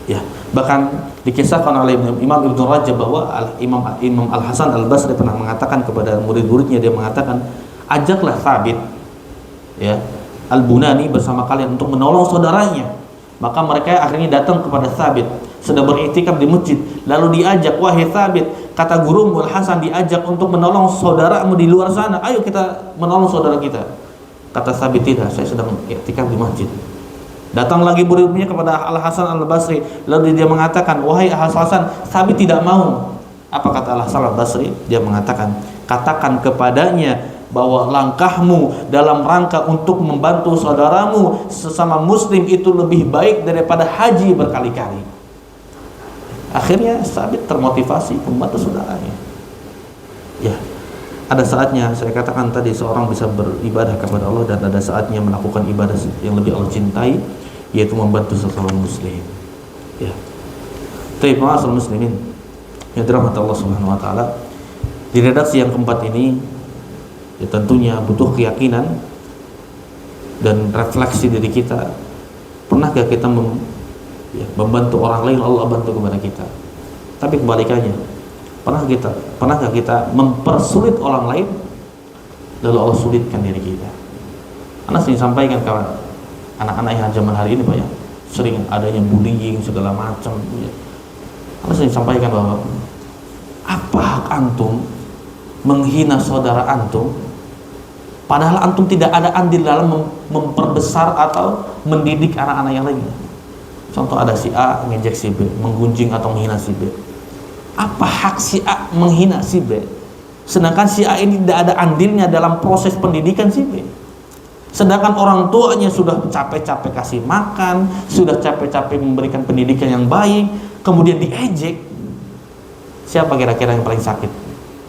Speaker 1: Ya, bahkan dikisahkan oleh Imam Ibnu Rajab bahwa Imam Al-Hasan Al-Basri pernah mengatakan kepada murid-muridnya, dia mengatakan, ajaklah Thabit, ya, Al-Bunani bersama kalian untuk menolong saudaranya. Maka mereka akhirnya datang kepada Thabit, sedang beriktikaf di masjid, lalu diajak, wahai Thabit, kata gurumu Al-Hasan diajak untuk menolong saudaramu di luar sana, ayo kita menolong saudara kita. Kata Thabit, tidak, saya sedang iktikaf di masjid. Datang lagi muridnya kepada Al-Hasan Al-Basri, lalu dia mengatakan, wahai Al-Hasan, Thabit tidak mau. Apa kata Al-Hasan Al-Basri? Dia mengatakan, katakan kepadanya bahwa langkahmu dalam rangka untuk membantu saudaramu sesama muslim itu lebih baik daripada haji berkali-kali. Akhirnya Sabit termotivasi membantu saudaranya. Ya, ada saatnya saya katakan tadi seorang bisa beribadah kepada Allah, dan ada saatnya melakukan ibadah yang lebih Allah cintai, yaitu membantu sesama muslim. Ya. Tapi ma'asal muslimin yang dirahmati Allah Subhanahu wa taala, di redaksi yang keempat ini ya tentunya butuh keyakinan dan refleksi diri kita. Pernahkah kita membantu orang lain, Allah bantu kepada kita? Tapi kebalikannya, pernahkah kita mempersulit orang lain, lalu Allah sulitkan diri kita? Anak sering sampaikan ke anak-anak yang zaman hari ini, Pak, ya, sering adanya bullying segala macam. Ya. Anak sering sampaikan bahwa apa hak antum menghina saudara antum, padahal antum tidak ada andil dalam memperbesar atau mendidik anak-anak yang lainnya. Contoh, ada si A ngejek si B, menggunjing atau menghina si B. Apa hak si A menghina si B, sedangkan si A ini tidak ada andilnya dalam proses pendidikan si B? Sedangkan orang tuanya sudah capek-capek kasih makan, sudah capek-capek memberikan pendidikan yang baik, kemudian diejek. Siapa kira-kira yang paling sakit?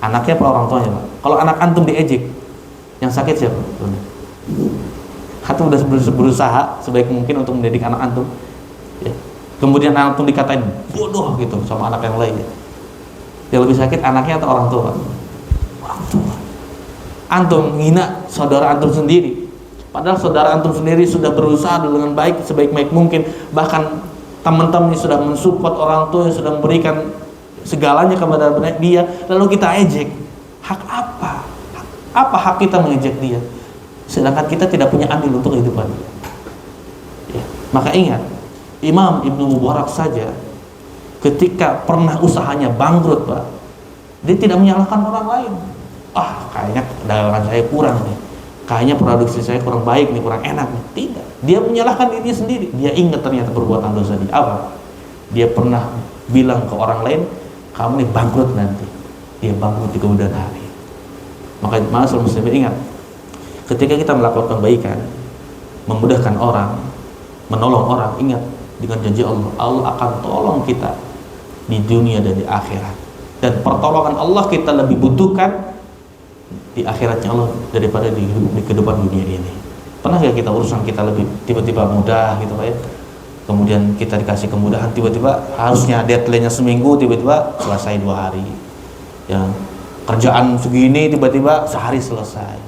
Speaker 1: Anaknya apa orang tuanya, Pak? Kalau anak antum diejek, yang sakit siapa? Antum sudah berusaha sebaik mungkin untuk mendidik anak antum, ya. Kemudian anak antum dikatain bodoh gitu sama anak yang lain. Yang lebih sakit anaknya atau orang tua? Orang tua. Antum menghina saudara antum sendiri, padahal saudara antum sendiri sudah berusaha dengan baik sebaik-baik mungkin. Bahkan teman-teman sudah mensupport orang tua, yang sudah memberikan segalanya kepada dia, lalu kita ejek. Hak apa? Apa hak kita mengejek dia? Sedangkan kita tidak punya andil untuk kehidupan dia. Ya. Maka ingat, Imam Ibnu Mubarak saja ketika pernah usahanya bangkrut, Pak, dia tidak menyalahkan orang lain. Kayaknya dagangan saya kurang nih, kayaknya produksi saya kurang baik nih, kurang enak nih. Tidak, dia menyalahkan dirinya sendiri. Dia ingat ternyata perbuatan dosa dia apa. Dia pernah bilang ke orang lain, kamu nih bangkrut nanti. Dia bangkrut di kemudian hari. Maka ma'asyiral muslimin, ingat, ketika kita melakukan kebaikan, memudahkan orang, menolong orang, ingat dengan janji Allah, Allah akan tolong kita di dunia dan di akhirat. Dan pertolongan Allah kita lebih butuhkan di akhiratnya Allah daripada di kehidupan dunia ini. Pernah gak kita urusan kita lebih tiba-tiba mudah gitu, Pak, ya? Kemudian kita dikasih kemudahan, tiba-tiba harusnya deadline-nya seminggu, tiba-tiba selesai 2 hari. Ya, kerjaan segini tiba-tiba sehari selesai.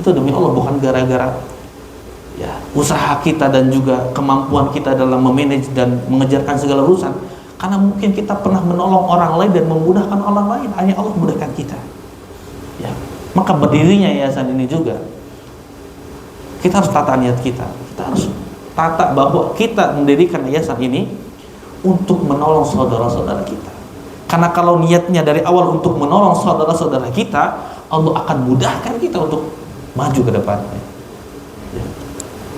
Speaker 1: Itu demi Allah, bukan gara-gara ya usaha kita dan juga kemampuan kita dalam memanage dan mengejarkan segala urusan. Karena mungkin kita pernah menolong orang lain dan memudahkan orang lain, hanya Allah memudahkan kita. Ya, maka berdirinya yayasan ini juga kita harus tata niat kita. Kita harus tata bahwa kita mendirikan yayasan ini untuk menolong saudara-saudara kita. Karena kalau niatnya dari awal untuk menolong saudara-saudara kita, Allah akan mudahkan kita untuk maju ke depannya. Ya.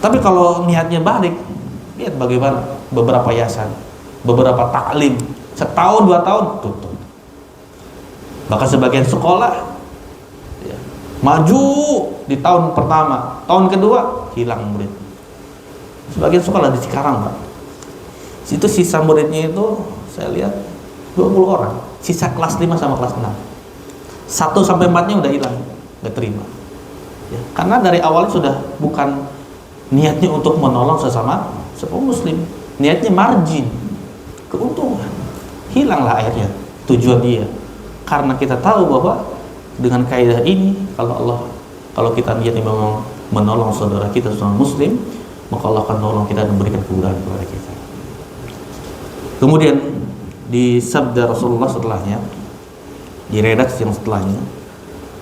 Speaker 1: Tapi kalau niatnya balik, lihat bagaimana beberapa yayasan, beberapa taklim, setahun 2 tahun tutup. Bahkan sebagian sekolah ya, maju di tahun pertama, tahun kedua hilang murid. Sebagian sekolah di Cikarang, Pak, itu sisa muridnya itu saya lihat 20 orang, sisa kelas 5 sama kelas 6, 1 sampai 4 nya udah hilang, nggak terima ya, karena dari awalnya sudah bukan niatnya untuk menolong sesama muslim, niatnya margin, keuntungan. Hilanglah akhirnya tujuan dia. Karena kita tahu bahwa dengan kaidah ini, kalau kita niatnya memang menolong saudara kita sesama muslim, maka Allah akan menolong kita dan memberikan kemudahan kepada kita. Kemudian di sabda Rasulullah setelahnya, di redaksi yang setelahnya,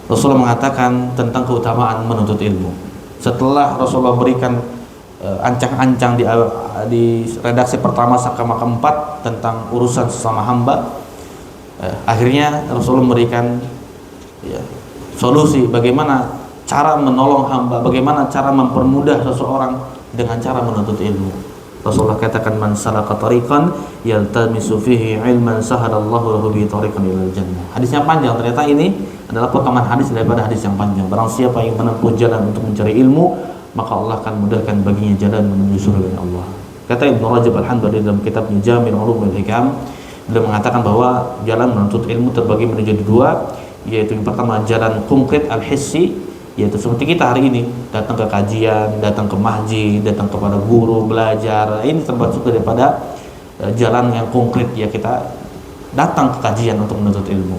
Speaker 1: Rasulullah mengatakan tentang keutamaan menuntut ilmu. Setelah Rasulullah berikan ancang-ancang di redaksi pertama sama keempat tentang urusan sesama hamba, akhirnya Rasulullah memberikan ya, solusi bagaimana cara menolong hamba, bagaimana cara mempermudah seseorang dengan cara menuntut ilmu. Rasulullah katakan, man salaka tariqan yaltamisu fihi ilman sahalallahu lahu bi tariqan ilal jannah. Hadisnya panjang, ternyata ini adalah potongan hadis daripada hadis yang panjang. Barang siapa yang menempuh jalan untuk mencari ilmu, maka Allah akan mudahkan baginya jalan menuju surga Allah. Kata Ibnu Rajab Al-Hanbali dalam kitabnya Jami' Ulum wal Hikam, beliau mengatakan bahwa jalan menuntut ilmu terbagi menjadi dua, yaitu yang pertama jalan konkret al-hissi, yaitu seperti kita hari ini datang ke kajian, datang ke masjid, datang kepada guru, belajar. Ini termasuk daripada jalan yang konkret, ya kita datang ke kajian untuk menuntut ilmu.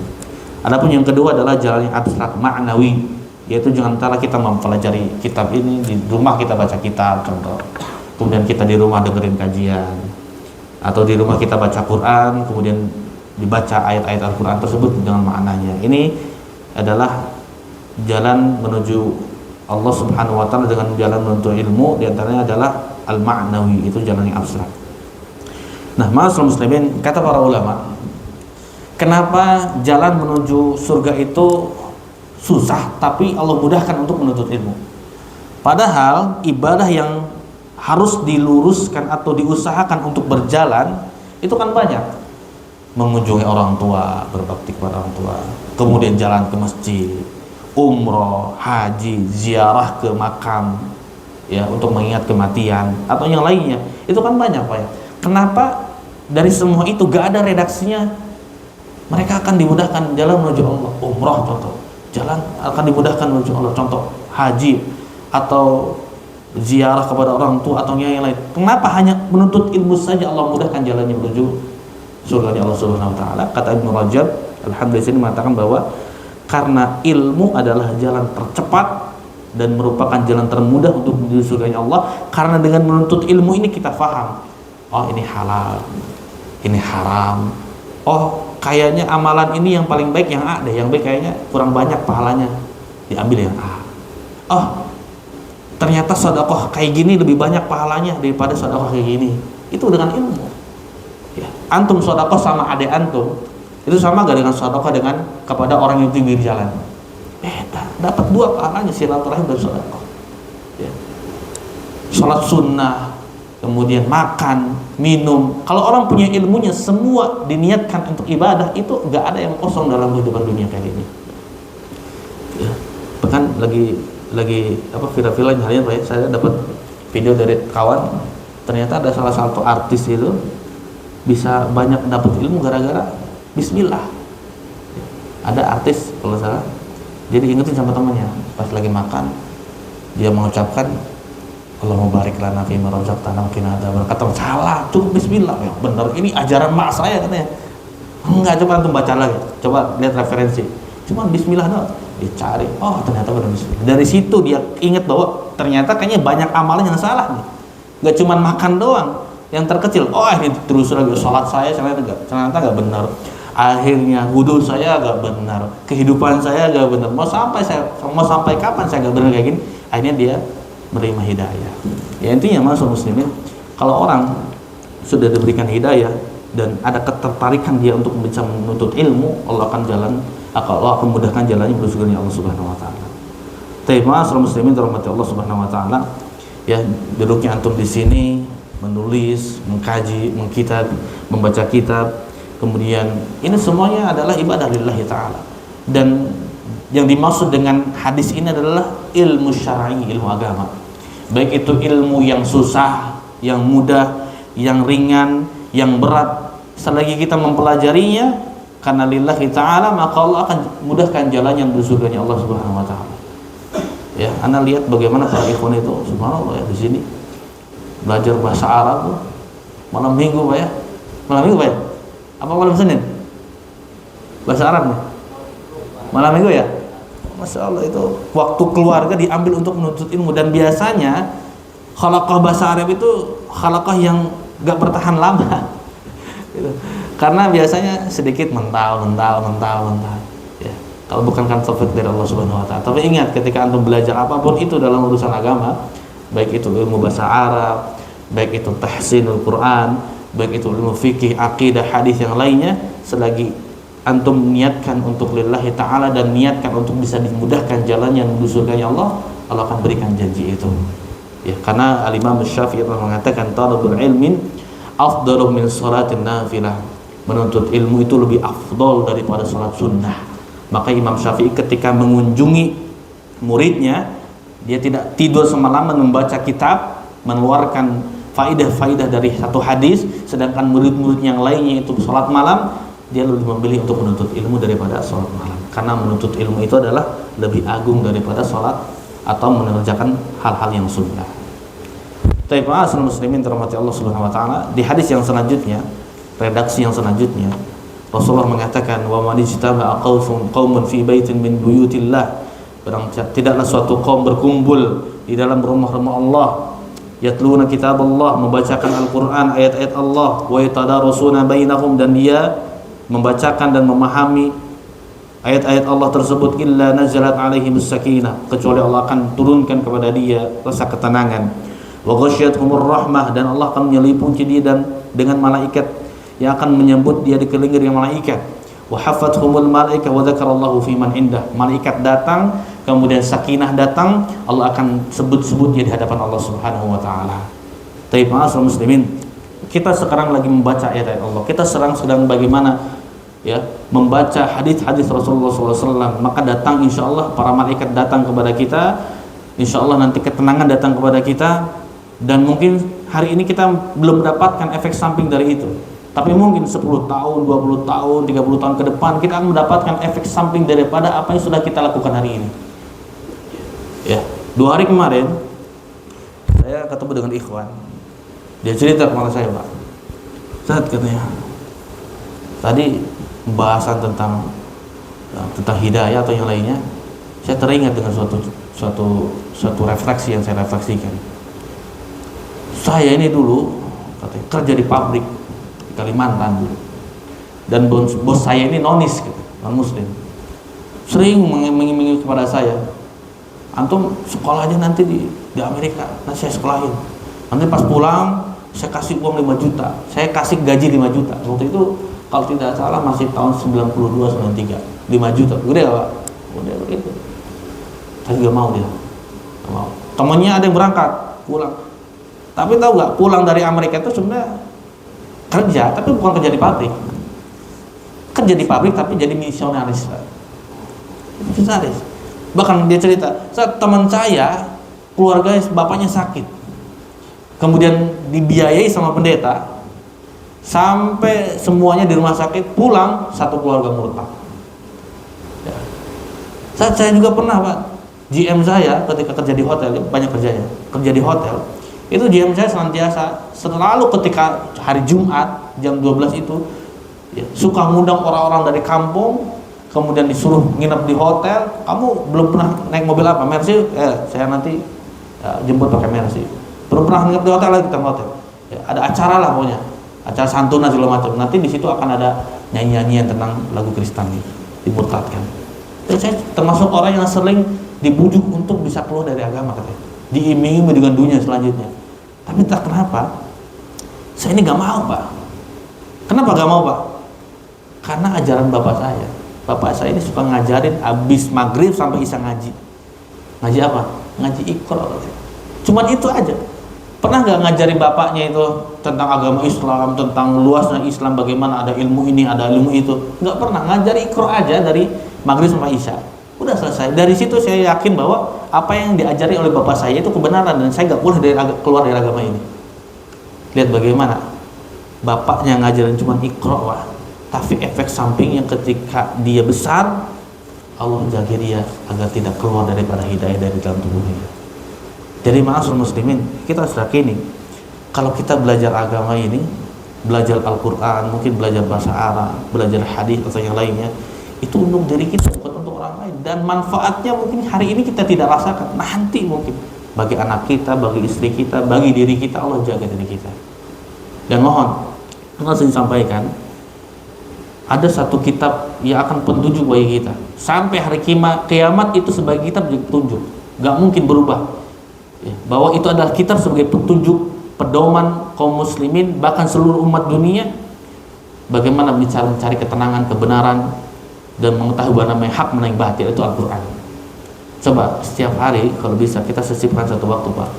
Speaker 1: Adapun yang kedua adalah jalan yang abstrak, ma'nawi, yaitu jangan antara kita mempelajari kitab ini, di rumah kita baca kitab contoh, kemudian kita di rumah dengerin kajian, atau di rumah kita baca Quran, kemudian dibaca ayat-ayat Al-Quran tersebut dengan maknanya. Ini adalah jalan menuju Allah Subhanahu wa taala dengan jalan menuntut ilmu, di antaranya adalah al-ma'nawi, itu jalan yang abstrak. Nah, ma'asyiral muslimin, kata para ulama, kenapa jalan menuju surga itu susah tapi Allah mudahkan untuk menuntut ilmu? Padahal ibadah yang harus diluruskan atau diusahakan untuk berjalan itu kan banyak. Mengunjungi orang tua, berbakti kepada orang tua, kemudian jalan ke masjid, umroh, haji, ziarah ke makam, ya untuk mengingat kematian atau yang lainnya. Itu kan banyak, Pak ya. Kenapa dari semua itu gak ada redaksinya? Mereka akan dimudahkan jalan menuju Allah. Umroh contoh, jalan akan dimudahkan menuju Allah. Contoh haji atau ziarah kepada orang tua atau yang lain. Kenapa hanya menuntut ilmu saja Allah mudahkan jalannya menuju surga Allah Subhanahu wa taala? Kata Ibnu Rajab Al-Hanbali sini mengatakan bahwa karena ilmu adalah jalan tercepat dan merupakan jalan termudah untuk menuju surga Allah. Karena dengan menuntut ilmu ini kita faham, oh ini halal, ini haram. Oh kayaknya amalan ini yang paling baik yang A deh, yang B kayaknya kurang banyak pahalanya, diambil yang A. Oh ternyata sedekah kayak gini lebih banyak pahalanya daripada sedekah kayak gini. Itu dengan ilmu. Ya, antum sedekah sama adik antum, itu sama gak dengan sedekah dengan kepada orang yang pinggir jalan? Beda, dapat dua pahalanya, silaturahim dan sedekah. Ya. Salat sunnah, kemudian makan, minum. Kalau orang punya ilmunya semua diniatkan untuk ibadah, itu gak ada yang kosong dalam kehidupan dunia kayak gini. Ya. Bahkan lagi viral-viralnya harian, Pak ya, saya dapat video dari kawan, ternyata ada salah satu artis itu bisa banyak dapat ilmu gara-gara bismillah. Ada artis kalau salah, jadi ingetin sama temannya pas lagi makan, dia mengucapkan Allahumma barik lana fima razaqtana wa qina adzabannar. Salah, cukup bismillah. Ya benar, ini ajaran mak saya katanya. Enggak, coba antum baca lagi, coba lihat referensi, cuma bismillah doang. Dicari, oh ternyata benar bismillah. Dari situ dia ingat bahwa ternyata kayaknya banyak amalan yang salah nih, gak cuma makan doang yang terkecil. Oh ini terus lagi sholat saya ternyata gak benar, akhirnya wudhu saya gak benar, kehidupan saya gak benar, mau sampai kapan saya gak benar kayak gini. Akhirnya dia menerima hidayah. Ya intinya masuk muslimin, kalau orang sudah diberikan hidayah dan ada ketertarikan dia untuk bisa menuntut ilmu, Allah akan mudahkan jalannya menuju surga Allah Subhanahu wa taala. Tema muslimin dirahmati Allah Subhanahu wa taala. Ya, duduknya antum di sini menulis, mengkaji, mengkitab, membaca kitab, kemudian ini semuanya adalah ibadah lillahi taala. Dan yang dimaksud dengan hadis ini adalah ilmu syar'i, ilmu agama. Baik itu ilmu yang susah, yang mudah, yang ringan, yang berat, selagi kita mempelajarinya karena lillahi ta'ala, maka Allah akan mudahkan jalannya menuju surganya Allah Subhanahu wa taala. Ya, Anda lihat bagaimana para ikhwan itu, subhanallah ya, di sini belajar bahasa Arab malam Minggu, Pak ya. Malam Minggu, Pak ya? Apa malam Senin? Bahasa Arab nih. Malam Minggu ya? Masya Allah, itu waktu keluarga diambil untuk menuntut ilmu. Dan biasanya khalaqah bahasa Arab itu khalaqah yang gak bertahan lama gitu. Karena biasanya sedikit mental. Ya, kalau bukan kan taufik dari Allah Subhanahu wa taala. Tapi ingat, ketika antum belajar apapun itu dalam urusan agama, baik itu ilmu bahasa Arab, baik itu tahsinul Quran, baik itu ilmu fikih, akidah, hadis yang lainnya, selagi antum niatkan untuk lillahi ta'ala dan niatkan untuk bisa dimudahkan jalannya menuju surganya Allah, Allah akan berikan janji itu. Ya, karena Al-Imam Syafi'i pernah mengatakan talabul ilmin afdalu min shalatin nafilah. Menuntut ilmu itu lebih afdal daripada salat sunnah. Maka Imam Syafi'i ketika mengunjungi muridnya, dia tidak tidur semalaman membaca kitab, mengeluarkan faidah-faidah dari satu hadis, sedangkan murid-murid yang lainnya itu salat malam, dia lebih memilih untuk menuntut ilmu daripada salat malam. Karena menuntut ilmu itu adalah lebih agung daripada salat atau mengerjakan hal-hal yang sunnah. Tapi ma'asyiral muslimin dirahmati Allah Subhanahu wa taala, di hadis yang selanjutnya, redaksi yang selanjutnya, Rasulullah mengatakan, "Wa man ijtama'a qaumun fi baitin min buyutillah." Tidaklah suatu kaum berkumpul di dalam rumah-rumah Allah, yatluna kitab Allah, membacakan Al-Qur'an, ayat-ayat Allah, wa yatadarusuna bainahum, dan dia membacakan dan memahami ayat-ayat Allah tersebut, illa nazalat alaihimus sakinah, kecuali Allah akan turunkan kepada dia rasa ketenangan, wa ghasyiyatuhumur rahmah, dan Allah akan menyelimuti dia dan dengan malaikat yang akan menyambut dia dikelilingi dengan malaikat, wa haffathumul malaikah wa dzakarallahu fi man indah, malaikat datang, kemudian sakinah datang, Allah akan sebut-sebut dia di hadapan Allah Subhanahu wa taala. Tapi ma'asyiral muslimin, kita sekarang lagi membaca ayat-ayat Allah, kita sedang bagaimana ya membaca hadis-hadis Rasulullah SAW, maka datang insya Allah para malaikat datang kepada kita, insya Allah nanti ketenangan datang kepada kita, dan mungkin hari ini kita belum mendapatkan efek samping dari itu, tapi mungkin 10 tahun, 20 tahun, 30 tahun ke depan kita akan mendapatkan efek samping daripada apa yang sudah kita lakukan hari ini. Ya, 2 hari kemarin saya ketemu dengan ikhwan, dia cerita kepada saya, Pak, Ustaz, katanya tadi pembahasan tentang hidayah atau yang lainnya, saya teringat dengan suatu refleksi yang saya refleksikan. Saya ini dulu katanya kerja di pabrik di Kalimantan dulu, dan bos saya ini nonis gitu, non muslim, sering mengiming-imingi kepada saya, antum sekolah aja nanti di Amerika, nanti saya sekolahin, nanti pas pulang saya kasih uang 5 juta, saya kasih gaji 5 juta. Waktu itu kalau tidak salah masih tahun 92-93, 5 juta, udah Pak, udah begitu. Tapi gak mau dia, gak mau. Temannya ada yang berangkat pulang, tapi tahu nggak, pulang dari Amerika itu sebenarnya kerja, tapi bukan kerja di pabrik, kerja di pabrik tapi jadi misionaris, Pak. Misionaris. Bahkan dia cerita, saat teman saya keluarga bapaknya sakit, kemudian dibiayai sama pendeta sampai semuanya di rumah sakit, pulang satu keluarga murtad. Ya. Saya juga pernah, Pak, GM saya ketika kerja di hotel, banyak kerjanya, kerja di hotel, itu GM saya senantiasa selalu ketika hari Jumat jam 12 itu ya, suka ngundang orang-orang dari kampung, kemudian disuruh nginep di hotel. Kamu belum pernah naik mobil apa? Mercy? Saya nanti jemput pakai Mercy. Belum pernah nginep di hotel, lagi kita hotel. Ya, ada acara lah pokoknya, acara santunan segala macam. Nanti di situ akan ada nyanyi-nyanyian tentang lagu Kristen, dimurtadkan. Dan saya termasuk orang yang sering dibujuk untuk bisa keluar dari agama, katanya, diiming-iming dengan dunia selanjutnya. Tapi entah kenapa saya ini gak mau, Pak. Kenapa gak mau, Pak? Karena ajaran bapak saya. Bapak saya ini suka ngajarin abis maghrib sampai isya ngaji. Ngaji apa? Ngaji Iqra. Cuman itu aja. Pernah gak ngajarin bapaknya itu tentang agama Islam, tentang luasnya Islam, bagaimana ada ilmu ini, ada ilmu itu? Gak pernah. Ngajari Iqra aja dari maghrib sampai isya. Udah selesai. Dari situ saya yakin bahwa apa yang diajari oleh bapak saya itu kebenaran, dan saya gak boleh keluar dari agama ini. Lihat bagaimana bapaknya ngajarin cuma Iqra, Pak. Tapi efek sampingnya ketika dia besar, Allah jaga dia agar tidak keluar daripada hidayah dari dalam tubuhnya. Jadi ma'asyiral muslimin, kita harus yakini kalau kita belajar agama ini, belajar Al-Quran, mungkin belajar bahasa Arab, belajar hadis atau yang lainnya, itu untuk diri kita, bukan untuk orang lain. Dan manfaatnya mungkin hari ini kita tidak rasakan, nanti mungkin bagi anak kita, bagi istri kita, bagi diri kita, Allah jaga diri kita. Dan mohon harus disampaikan, ada satu kitab yang akan petunjuk bagi kita sampai hari kiamat, itu sebagai kitab petunjuk, gak mungkin berubah ya, bahwa itu adalah kitab sebagai petunjuk, pedoman kaum muslimin, bahkan seluruh umat dunia, bagaimana mencari ketenangan, kebenaran, dan mengetahui mana yang hak, mana yang batil. Itu Al-Quran. Coba setiap hari kalau bisa kita sisipkan satu waktu, Pak,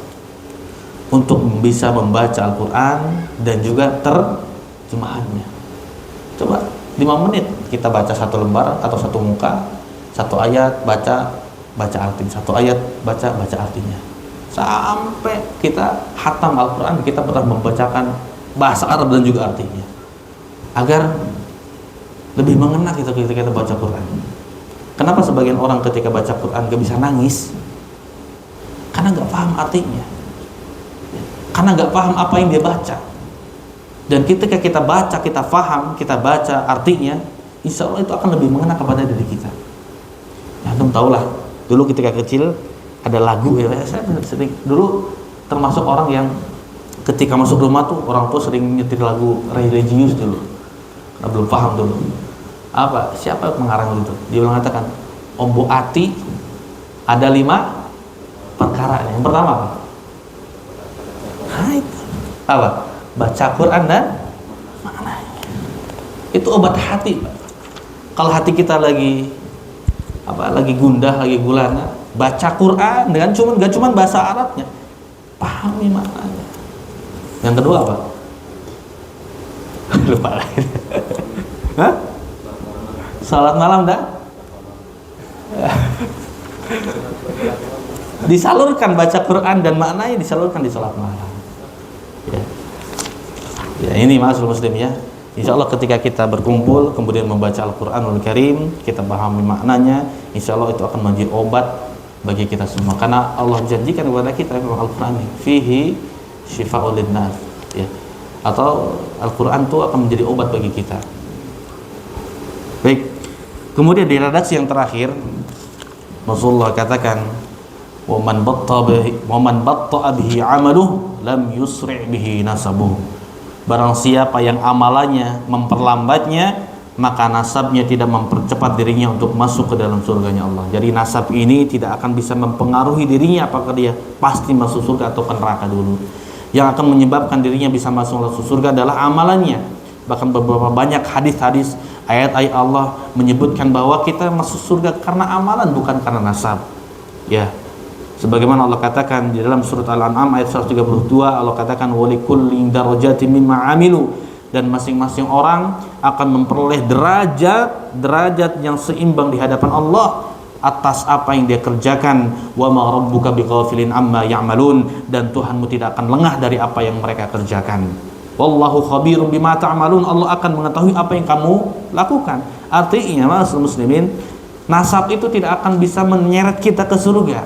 Speaker 1: untuk bisa membaca Al-Quran dan juga terjemahannya. Coba 5 menit kita baca satu lembar atau satu muka, satu ayat baca artinya, satu ayat baca artinya, sampai kita hatam Al-Quran, kita pernah membacakan bahasa Arab dan juga artinya, agar lebih mengena ketika kita baca Quran. Kenapa sebagian orang ketika baca Quran gak bisa nangis? Karena gak paham artinya, karena gak paham apa yang dia baca. Dan ketika kita baca, kita paham, kita baca artinya, insya Allah itu akan lebih mengena kepada diri kita. Ya, antum tahulah, dulu ketika kecil ada lagu ya, saya sering dulu termasuk orang yang ketika masuk rumah tuh orang tua sering nyetir lagu religius dulu, karena belum paham dulu. Apa? Siapa pengarang itu? Dia mengatakan, Ombo Ati ada 5 perkara. Yang pertama apa? Hai, apa? Baca Quran dan maknanya. Itu obat hati, Pak. Kalau hati kita lagi gundah, lagi gulana, baca Quran dengan gak cuman bahasa Arabnya, pahami maknanya. Yang kedua apa? Lupa lagi. Hah? Salat malam dah? Disalurkan, baca Quran dan maknanya disalurkan di salat malam. Ya, ini ma'asyiral muslim ya. Insya Allah ketika kita berkumpul kemudian membaca Al-Quranul Karim, kita pahami maknanya, insya Allah itu akan menjadi obat bagi kita semua. Karena Allah janjikan kepada kita Al-Quran fihi syifa'ul linnas, ya. Atau Al-Quran itu akan menjadi obat bagi kita. Baik. Kemudian di redaksi yang terakhir Rasulullah katakan, "Wa man batta'a bihi 'amaluhu lam yusri' bihi nasabuhu." Barang siapa yang amalannya memperlambatnya, maka nasabnya tidak mempercepat dirinya untuk masuk ke dalam surganya Allah. Jadi nasab ini tidak akan bisa mempengaruhi dirinya apakah dia pasti masuk surga atau ke neraka dulu. Yang akan menyebabkan dirinya bisa masuk surga adalah amalannya. Bahkan beberapa banyak hadis-hadis, ayat-ayat Allah menyebutkan bahwa kita masuk surga karena amalan, bukan karena nasab. Ya. Sebagaimana Allah katakan di dalam surat Al-An'am ayat 132, Allah katakan walikullin darajatin mimma amilu, dan masing-masing orang akan memperoleh derajat yang seimbang di hadapan Allah atas apa yang dia kerjakan. Wa ma rabbuka bighafilin amma ya'malun, dan Tuhanmu tidak akan lengah dari apa yang mereka kerjakan. Wallahu khabirum bima ta'malun, Allah akan mengetahui apa yang kamu lakukan. Artinya ma'asyiral muslimin, nasab itu tidak akan bisa menyeret kita ke surga,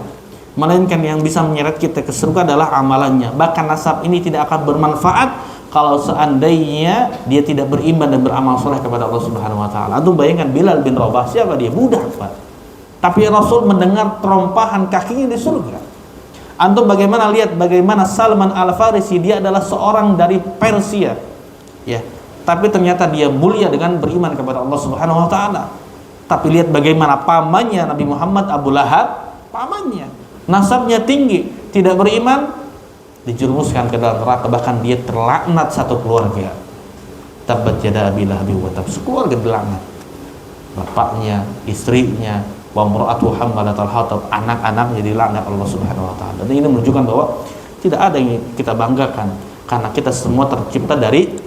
Speaker 1: melainkan yang bisa menyeret kita ke surga adalah amalannya. Bahkan nasab ini tidak akan bermanfaat kalau seandainya dia tidak beriman dan beramal soleh kepada Allah Subhanahu wa taala. Antum bayangkan Bilal bin Rabah, siapa dia? Budak, Pak. Tapi Rasul mendengar terompahan kakinya di surga. Antum lihat bagaimana Salman Al-Farisi, dia adalah seorang dari Persia. Ya. Tapi ternyata dia mulia dengan beriman kepada Allah Subhanahu wa taala. Tapi lihat bagaimana pamannya Nabi Muhammad, Abu Lahab, pamannya nasabnya tinggi, tidak beriman, dijerumuskan ke dalam neraka, bahkan dia terlaknat satu keluarga. Tabbat yada Abi Lahab wa tab, sekeluarga dilaknat. Bapaknya, istrinya, wa imra'atu hammalatal hatab, anak-anaknya dilaknat Allah Subhanahu wa taala. Dan ini menunjukkan bahwa tidak ada yang kita banggakan karena kita semua tercipta dari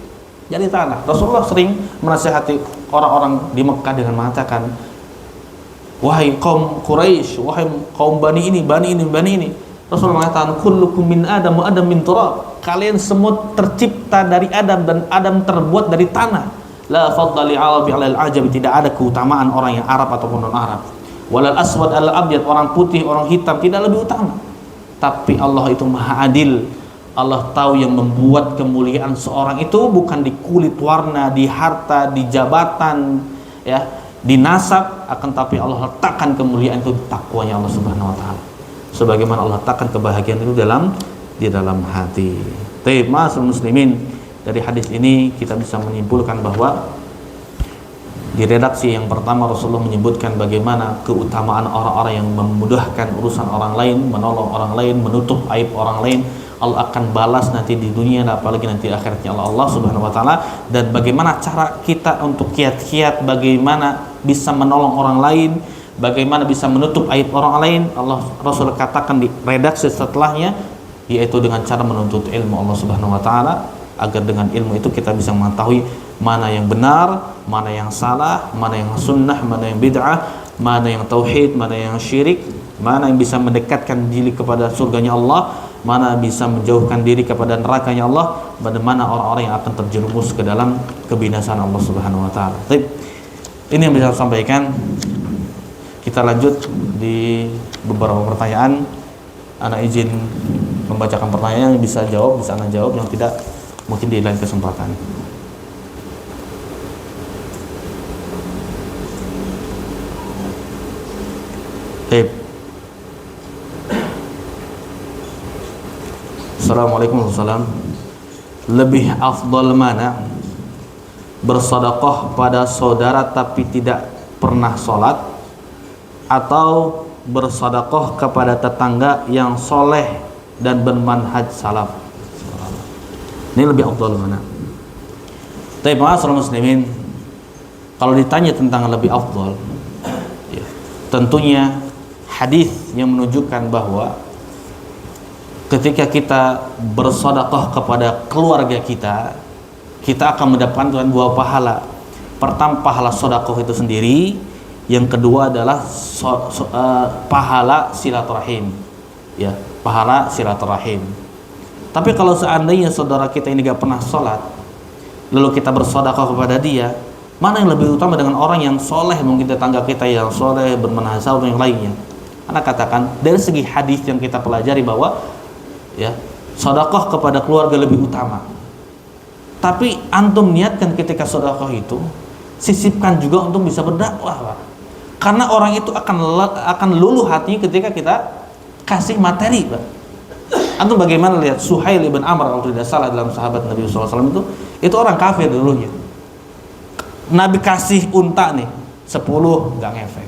Speaker 1: tanah. Rasulullah sering menasihati orang-orang di Mekah dengan mengatakan, wahai kaum Quraisy, wahai kaum Bani ini. Rasulullah mengatakan, kullukum min Adam wa Adam min turab. Kalian semua tercipta dari Adam dan Adam terbuat dari tanah. La fadla li Arabi 'alal ajam, tidak ada keutamaan orang yang Arab ataupun non-Arab. Walal aswad 'alal abyad, orang putih, orang hitam tidak lebih utama. Tapi Allah itu Maha Adil. Allah tahu yang membuat kemuliaan seorang itu bukan di kulit warna, di harta, di jabatan, ya, di nasab, akan tapi Allah letakkan kemuliaan itu takwanya Allah Subhanahu wa taala. Sebagaimana Allah letakkan kebahagiaan itu di dalam hati. Baik, ma'asyiral muslimin, dari hadis ini kita bisa menyimpulkan bahwa di redaksi yang pertama Rasulullah menyebutkan bagaimana keutamaan orang-orang yang memudahkan urusan orang lain, menolong orang lain, menutup aib orang lain. Allah akan balas nanti di dunia dan apalagi nanti akhiratnya Allah Subhanahu wa taala. Dan bagaimana cara kita untuk kiat-kiat bagaimana bisa menolong orang lain, bagaimana bisa menutup aib orang lain. Rasul katakan di redaksi setelahnya, yaitu dengan cara menuntut ilmu Allah Subhanahu wa taala, agar dengan ilmu itu kita bisa mengetahui mana yang benar, mana yang salah, mana yang sunnah, mana yang bid'ah, mana yang tauhid, mana yang syirik, mana yang bisa mendekatkan diri kepada surganya Allah, mana bisa menjauhkan diri kepada nerakanya Allah, dan mana orang-orang yang akan terjerumus ke dalam kebinasaan Allah Subhanahu wa taala. Baik. Ini yang bisa saya sampaikan. Kita lanjut di beberapa pertanyaan. Ana izin membacakan pertanyaan, yang bisa jawab bisa Ana jawab, yang tidak mungkin di lain kesempatan. Baik. Assalamualaikum warahmatullahi wabarakatuh. Lebih afdal mana, bersedekah pada saudara tapi tidak pernah sholat, atau bersedekah kepada tetangga yang soleh dan bermanhaj salaf? Ini lebih afdal mana? Tapi ma'asyiral muslimin, kalau ditanya tentang lebih afdal, ya, tentunya hadis yang menunjukkan bahwa ketika kita bersedekah kepada keluarga kita, kita akan mendapatkan dua pahala. Pertama, pahala sedekah itu sendiri. Yang kedua adalah pahala silaturahim, ya, pahala silaturahim. Tapi kalau seandainya saudara kita ini gak pernah sholat, lalu kita bersedekah kepada dia, mana yang lebih utama dengan orang yang soleh, mungkin tetangga kita yang soleh, bermanhaj salaf dan yang lainnya? Anda katakan dari segi hadis yang kita pelajari bahwa, ya, sedekah kepada keluarga lebih utama. Tapi antum niatkan ketika sedekah itu, sisipkan juga untuk bisa berdakwah, Pak. Karena orang itu akan luluh hatinya ketika kita kasih materi, Pak. Antum bagaimana lihat Suhail ibn Amr, kalau tidak salah, dalam sahabat Nabi SAW itu orang kafir dulunya. Nabi kasih unta nih 10, nggak ngefek,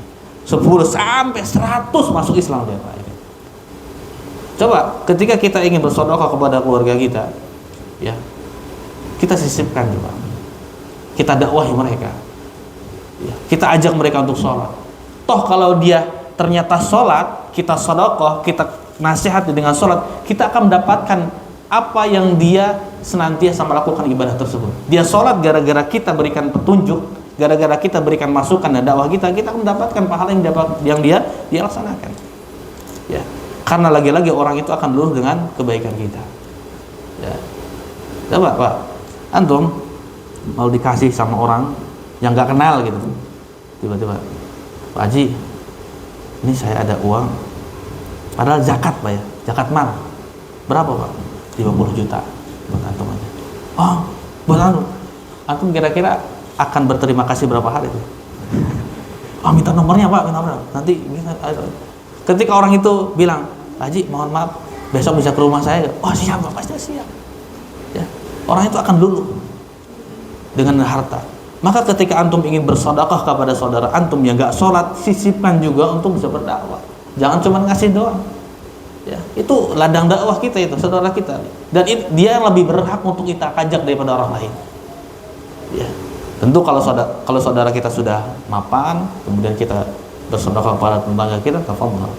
Speaker 1: 10 sampai 100 masuk Islam dia, Pak. Coba ketika kita ingin bersedekah kepada keluarga kita, ya, kita sisipkan juga, kita dakwahi mereka, ya, kita ajak mereka untuk sholat. Toh kalau dia ternyata sholat, kita sedekah, kita nasihati dengan sholat, kita akan mendapatkan apa yang dia senantiasa melakukan ibadah tersebut. Dia sholat gara-gara kita berikan petunjuk, gara-gara kita berikan masukan dan dakwah kita akan mendapatkan pahala yang dia laksanakan, ya. Karena lagi-lagi orang itu akan luluh dengan kebaikan kita, ya. Coba, Pak, antum mau dikasih sama orang yang gak kenal gitu, tiba-tiba, Pak Haji, ini saya ada uang, padahal zakat, Pak, ya, zakat mal, berapa, Pak? 50 juta buat antum aja. Oh, buat antum kira-kira akan berterima kasih berapa hari itu? Oh, minta nomornya, Pak, minta nomornya. Nanti ketika orang itu bilang, Haji, mohon maaf, besok bisa ke rumah saya. Oh, siap, Pak, pasti siap, ya. Orang itu akan luluh dengan harta. Maka ketika antum ingin bersedekah kepada saudara antum yang gak sholat, sisipkan juga untuk bisa berdakwah. Jangan cuma ngasih doang, ya. Itu ladang dakwah kita, itu saudara kita, dan dia yang lebih berhak untuk kita ajak daripada orang lain, ya. Tentu kalau saudara kita sudah mapan, kemudian kita bersedekah kepada tetangga kita, tafadhol.